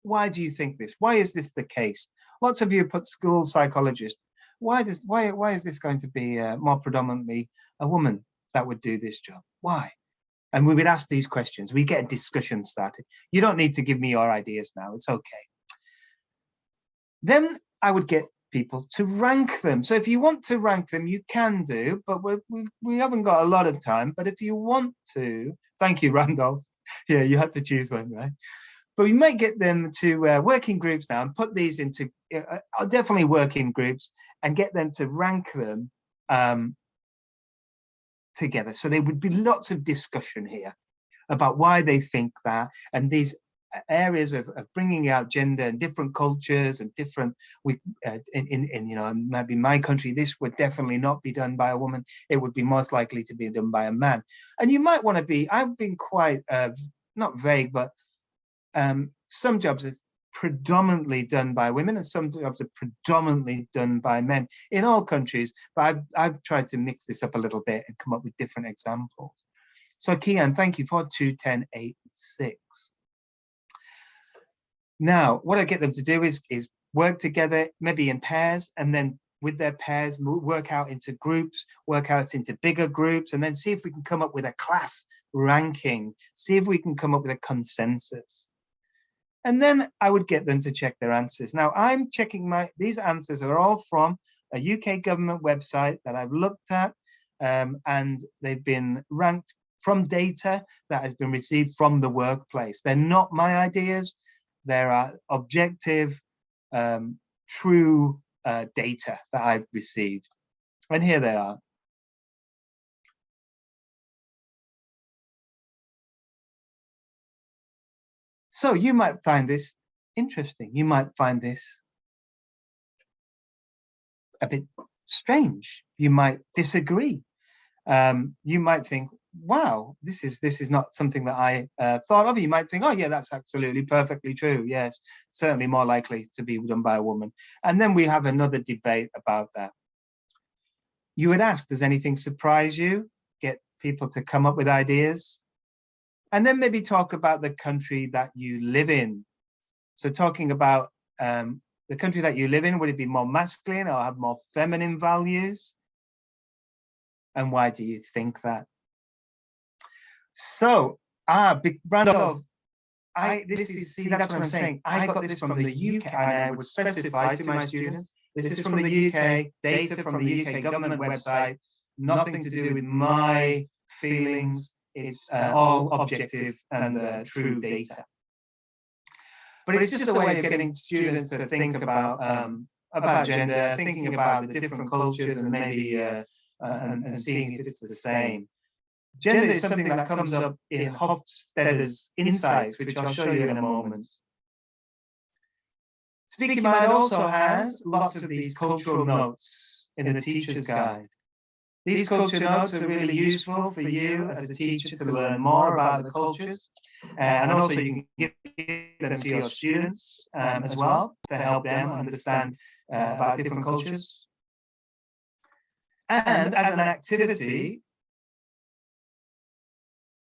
why do you think this? Why is this the case? Lots of you put school psychologist. Why is this going to be more predominantly a woman that would do this job? Why? And we would ask these questions. We get a discussion started. You don't need to give me your ideas now. It's okay. Then I would get people to rank them. So if you want to rank them, you can do, but we haven't got a lot of time. But if you want to, thank you, Randolph. Yeah, you had to choose one, right? But we might get them to work in groups now and put these into definitely work in groups and get them to rank them together. So there would be lots of discussion here about why they think that, and these areas of bringing out gender and different cultures and different in you know, maybe my country this would definitely not be done by a woman. It would be most likely to be done by a man. And you might want to be, I've been quite not vague, but some jobs is predominantly done by women and some jobs are predominantly done by men in all countries, but I've tried to mix this up a little bit and come up with different examples. So Kian, thank you for 2, 10, 8, 6. Now, what I get them to do is work together, maybe in pairs, and then with their pairs, work out into groups, work out into bigger groups, and then see if we can come up with a class ranking, see if we can come up with a consensus. And then I would get them to check their answers. Now, I'm checking these answers are all from a UK government website that I've looked at, and they've been ranked from data that has been received from the workplace. They're not my ideas. There are objective, true data that I've received. And here they are. So you might find this interesting. You might find this a bit strange. You might disagree. You might think, wow, this is not something that I thought of. You might think, oh yeah, that's absolutely perfectly true. Yes, certainly more likely to be done by a woman. And then we have another debate about that. You would ask, does anything surprise you? Get people to come up with ideas. And then maybe talk about the country that you live in. So talking about the country that you live in, would it be more masculine or have more feminine values? And why do you think that? So, big Randolph, see, that's what I'm saying. I got this from the UK, and I would specify to my students, this is from the UK, data from the UK government website, nothing to do with my feelings. It's all objective and true data. But it's just a way of getting students to think about gender, thinking about the different cultures, and maybe and seeing if it's the same. Gender is something that comes up in Hofstede's Insights, which I'll show you in a moment. Speaking Mind also has lots of these cultural notes in the teacher's guide. These culture notes are really useful for you as a teacher to learn more about the cultures, and also you can give them to your students as well to help them understand about different cultures. And as an activity,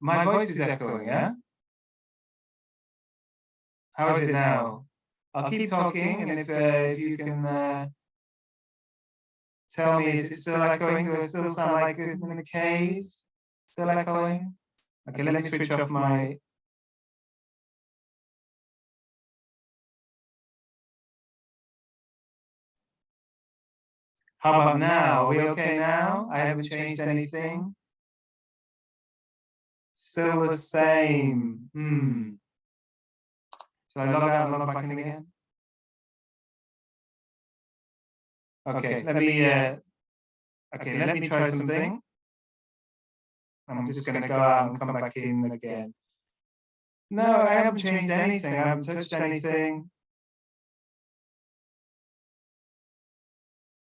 my voice is echoing, yeah? How is it now? I'll keep talking, and if you can tell me, is it still echoing? Do I still sound like I'm in a cave? Still echoing? Okay, let me switch off my... How about now? Are we okay now? I haven't changed anything. Still the same. Shall I log out and log back in again? Okay, let me try something. I'm just going to go out and come back in again. No, I haven't changed anything. I haven't touched anything.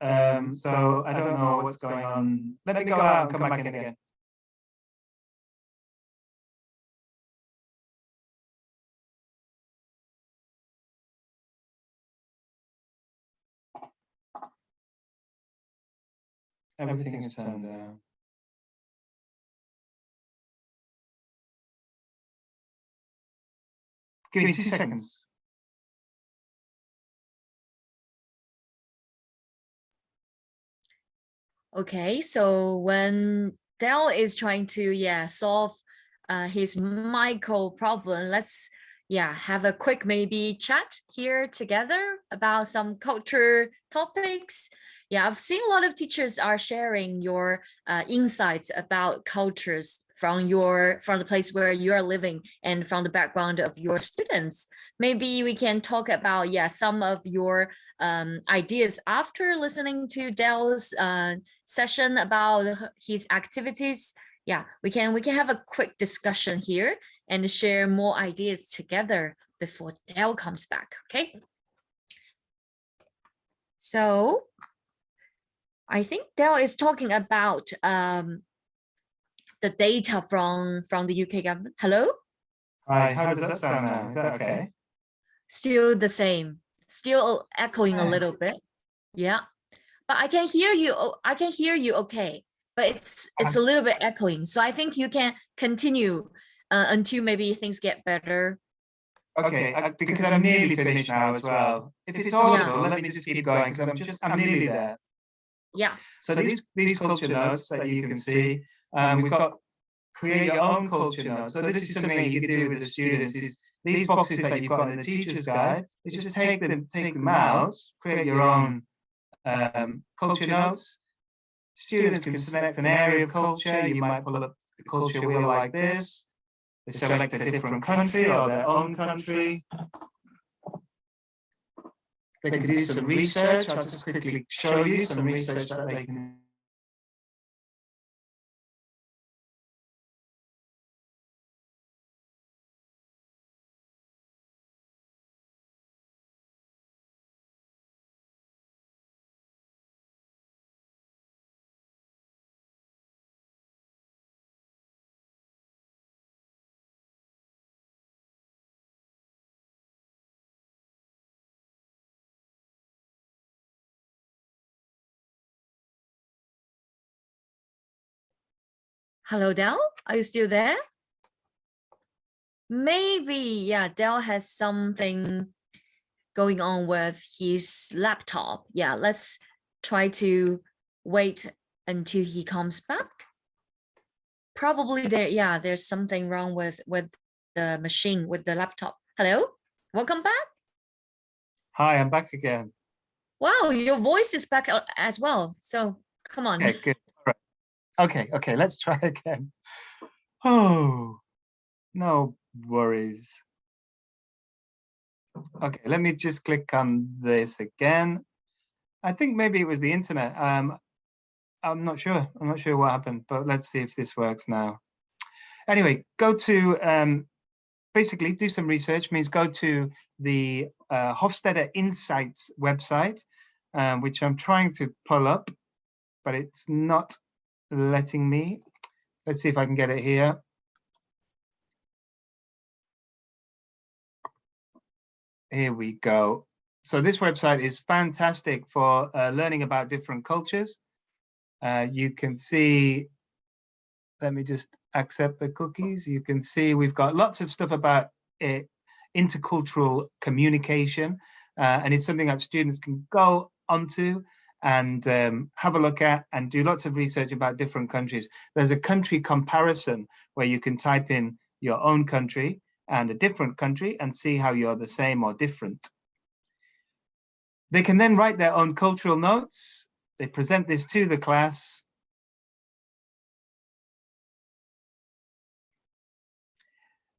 So I don't know what's going on. Let me go out and come back in again. Everything is turned down. Give me 2 seconds. Okay, so when Dell is trying to solve his Michael problem, let's have a quick maybe chat here together about some culture topics. I've seen a lot of teachers are sharing your insights about cultures from the place where you are living and from the background of your students. Maybe we can talk about some of your ideas after listening to Dell's session about his activities. We can have a quick discussion here and share more ideas together before Dell comes back. Okay. So I think Dell is talking about the data from the UK government. Hello? Hi, how does that sound now? Is that okay? Still the same, still echoing a little bit. Yeah, but I can hear you. I can hear you okay, but it's a little bit echoing. So I think you can continue until maybe things get better. Okay, because I'm nearly finished now as well. If it's audible, let me just keep going because I'm nearly there. Yeah. So these culture notes that you can see, we've got create your own culture notes. So this is something that you can do with the students. Is these boxes that you've got in the teacher's guide, is just take them out, create your own culture notes. Students can select an area of culture. You might pull up the culture wheel like this. They select a different country or their own country. They can do some research. I'll just quickly show you some research that they can. Hello, Dell. Are you still there? Maybe, Dell has something going on with his laptop. Let's try to wait until he comes back. Probably there's something wrong with the machine, with the laptop. Hello, welcome back. Hi, I'm back again. Wow, your voice is back as well. So come on. Okay, good. All right. Okay, let's try again. Oh, no worries. Okay, let me just click on this again. I think maybe it was the internet. I'm not sure. I'm not sure what happened, but let's see if this works now. Anyway, go to basically do some research, means go to the Hofstede Insights website, which I'm trying to pull up, but it's not letting me. Let's see if I can get it here. Here we go. So this website is fantastic for learning about different cultures. You can see, let me just accept the cookies. You can see we've got lots of stuff about intercultural communication, and it's something that students can go onto and have a look at and do lots of research about different countries. There's a country comparison where you can type in your own country and a different country and see how you're the same or different. They can then write their own cultural notes. They present this to the class.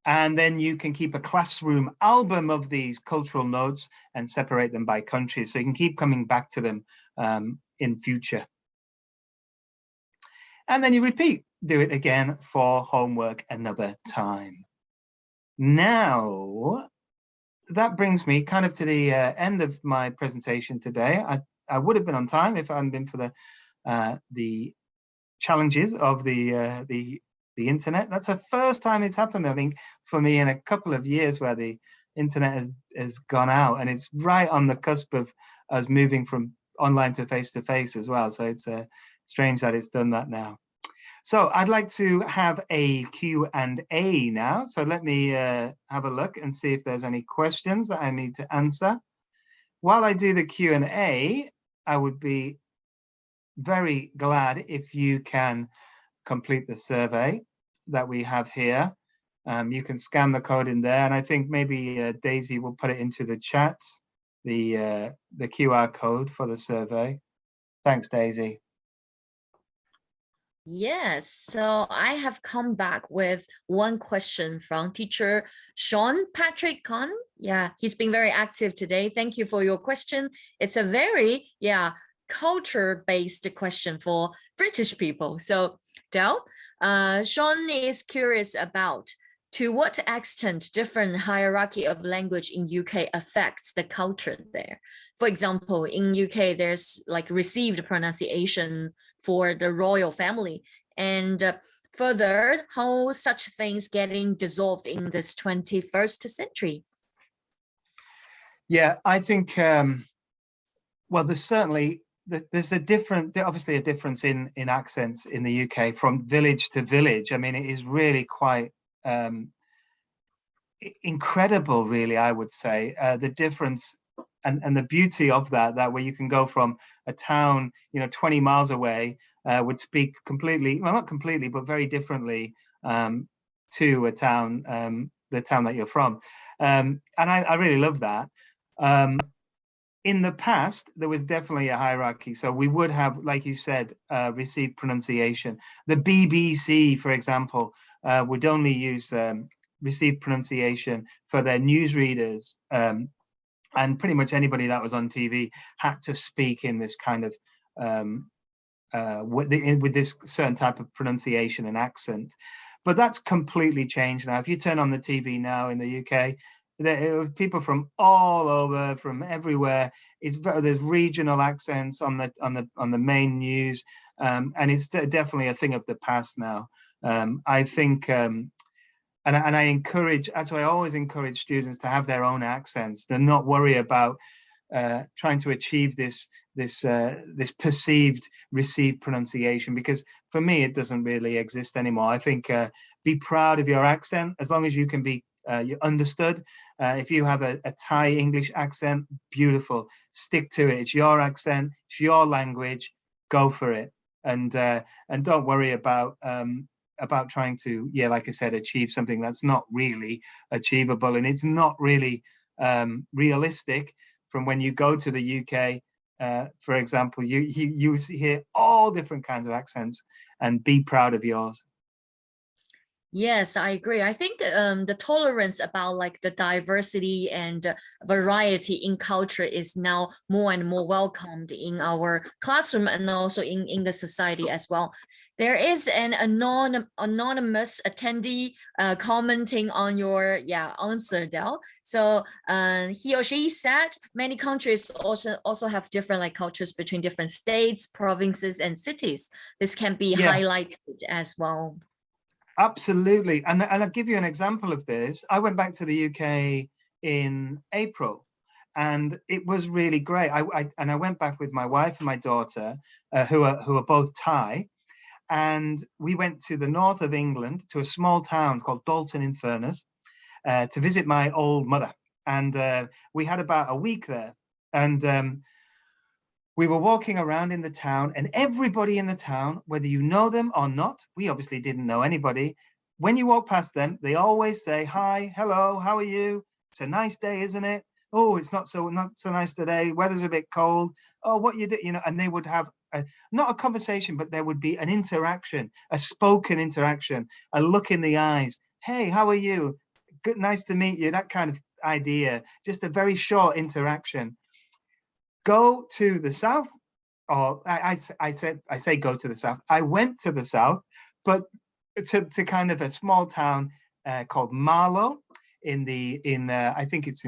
And then you can keep a classroom album of these cultural notes and separate them by country. So you can keep coming back to them in future. And then you repeat, do it again for homework another time. Now, that brings me kind of to the end of my presentation today. I would have been on time if it hadn't been for the challenges of the internet. That's the first time it's happened, I think, for me in a couple of years where the internet has gone out, and it's right on the cusp of us moving from online to face as well. So it's strange that it's done that now. So I'd like to have a Q&A now. So let me have a look and see if there's any questions that I need to answer. While I do the Q&A, I would be very glad if you can complete the survey that we have here. You can scan the code in there, and I think maybe Daisy will put it into the chat, the QR code for the survey. Thanks, Daisy. Yes, so I have come back with one question from teacher Sean Patrick Kahn. Yeah, he's been very active today. Thank you for your question. It's a very, culture-based question for British people. So, Del, Sean is curious about to what extent different hierarchy of language in UK affects the culture there. For example, in UK, there's like received pronunciation for the royal family, and further, how such things getting dissolved in this 21st century. Yeah, I think, well, there's obviously a difference in accents in the UK from village to village. I mean, it is really quite incredible, really, I would say, the difference and the beauty of that where you can go from a town, 20 miles away, would speak completely, well, not completely, but very differently to a town, the town that you're from. And I really love that. In the past, there was definitely a hierarchy. So we would have, like you said, received pronunciation. The BBC, for example, would only use received pronunciation for their newsreaders. And pretty much anybody that was on TV had to speak in this kind of, with this certain type of pronunciation and accent. But that's completely changed now. If you turn on the TV now in the UK, there are people from all over, from everywhere. There's regional accents on the main news, and it's definitely a thing of the past now. I think, and I encourage, that's why I always encourage students to have their own accents. To not worry about trying to achieve this perceived received pronunciation, because for me it doesn't really exist anymore. I think be proud of your accent as long as you can be you're understood. If you have a Thai English accent, beautiful. Stick to it. It's your accent. It's your language. Go for it, and don't worry about trying to, like I said, achieve something that's not really achievable, and it's not really realistic. From when you go to the UK, for example, you hear all different kinds of accents, and be proud of yours. Yes, I agree. I think the tolerance about like the diversity and variety in culture is now more and more welcomed in our classroom and also in the society as well. There is an anonymous attendee commenting on your answer, Del. So he or she said many countries also have different like cultures between different states, provinces, and cities. This can be highlighted as well. Absolutely. And I'll give you an example of this. I went back to the UK in April, and it was really great. I went back with my wife and my daughter, who are both Thai, and we went to the north of England to a small town called Dalton-in-Furness to visit my old mother. And we had about a week there. And we were walking around in the town, and everybody in the town, whether you know them or not, we obviously didn't know anybody. When you walk past them, they always say, hi, hello, how are you? It's a nice day, isn't it? Oh, it's not so nice today. Weather's a bit cold. Oh, what you do, and they would have not a conversation, but there would be an interaction, a spoken interaction, a look in the eyes. Hey, how are you? good, nice to meet you, that kind of idea, just a very short interaction. Go to the south, or I say go to the south. I went to the south, but to kind of a small town called Marlow I think it's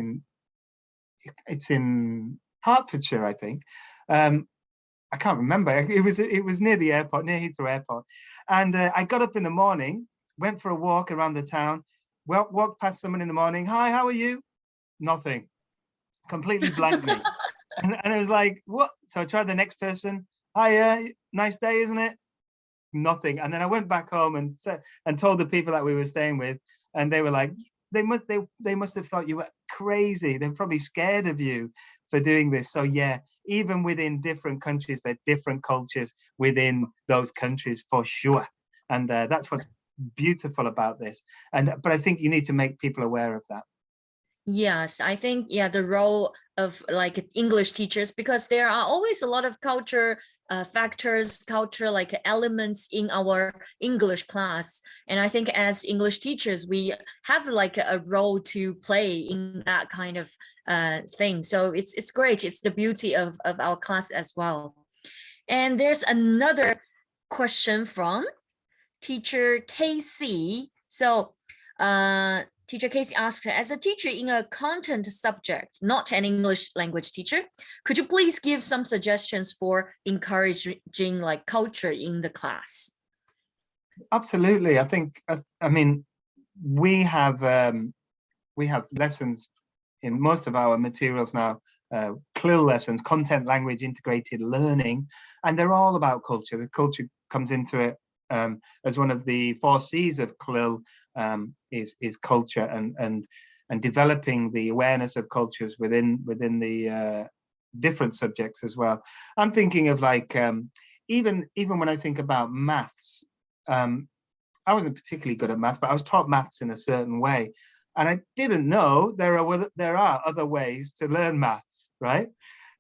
in Hertfordshire, I think. I can't remember. It was near the airport, near Heathrow Airport. And I got up in the morning, went for a walk around the town, walked past someone in the morning. Hi, how are you? Nothing. Completely blanked me. And I was like, what? So I tried the next person. Hi, nice day, isn't it? Nothing. And then I went back home and told the people that we were staying with, and they were like, they must have thought you were crazy. They're probably scared of you for doing this. So yeah, even within different countries, there are different cultures within those countries for sure. And that's what's beautiful about this. But I think you need to make people aware of that. Yes, I think, yeah, the role of like English teachers, because there are always a lot of culture factors, culture like elements in our English class. And I think as English teachers, we have like a role to play in that kind of thing. So it's great. It's the beauty of our class as well. And there's another question from teacher Casey. So teacher Casey asked, as a teacher in a content subject, not an English language teacher, could you please give some suggestions for encouraging like culture in the class? Absolutely. I think, I mean, we have lessons in most of our materials now, CLIL lessons, content language integrated learning, and they're all about culture. The culture comes into it as one of the 4 C's of CLIL, is culture and developing the awareness of cultures within the different subjects as well. I'm thinking of like even when I think about maths, I wasn't particularly good at maths, but I was taught maths in a certain way, and I didn't know there are other ways to learn maths, right?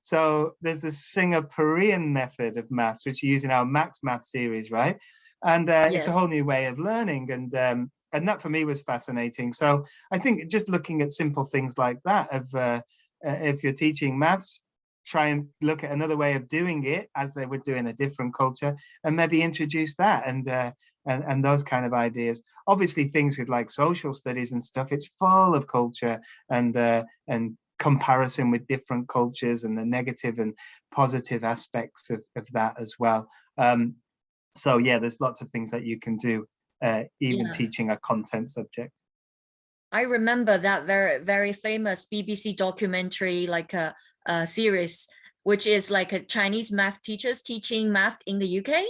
So there's the Singaporean method of maths, which you use in our Max Math series, right? And it's a whole new way of learning, and that for me was fascinating. So I think just looking at simple things like that, of if you're teaching maths, try and look at another way of doing it as they would do in a different culture, and maybe introduce that and those kind of ideas. Obviously, things with like social studies and stuff, it's full of culture and comparison with different cultures and the negative and positive aspects of that as well. So yeah, there's lots of things that you can do, even teaching a content subject. I remember that very famous BBC documentary, like a series, which is like a Chinese math teachers teaching math in the UK.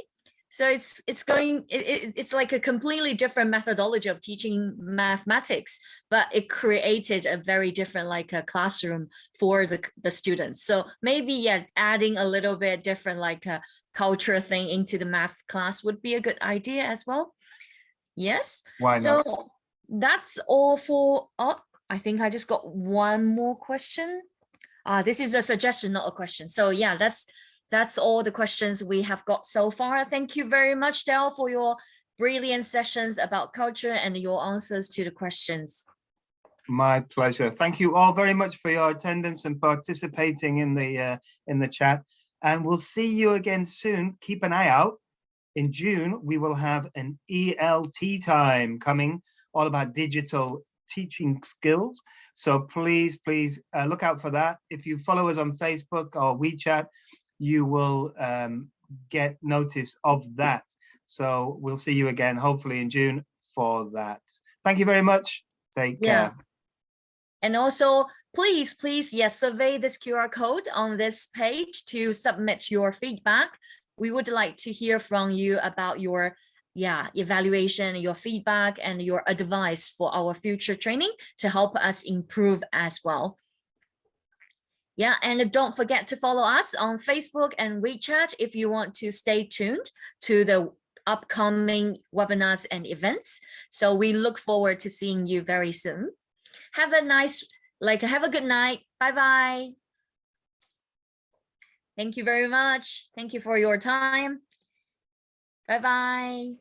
So it's like a completely different methodology of teaching mathematics, but it created a very different like a classroom for the students. So maybe adding a little bit different like a culture thing into the math class would be a good idea as well. Yes. Why not? So that's all for, I think I just got one more question. This is a suggestion, not a question. So yeah, that's all the questions we have got so far. Thank you very much, Del, for your brilliant sessions about culture and your answers to the questions. My pleasure. Thank you all very much for your attendance and participating in the chat. And we'll see you again soon. Keep an eye out. In June, we will have an ELT time coming, all about digital teaching skills. So please look out for that. If you follow us on Facebook or WeChat, you will get notice of that. So we'll see you again, hopefully in June for that. Thank you very much. Take care. And also, please, yes, survey this QR code on this page to submit your feedback. We would like to hear from you about your evaluation, your feedback, and your advice for our future training to help us improve as well. Yeah, and don't forget to follow us on Facebook and WeChat if you want to stay tuned to the upcoming webinars and events. So we look forward to seeing you very soon. Have a good night. Bye-bye. Thank you very much. Thank you for your time. Bye-bye.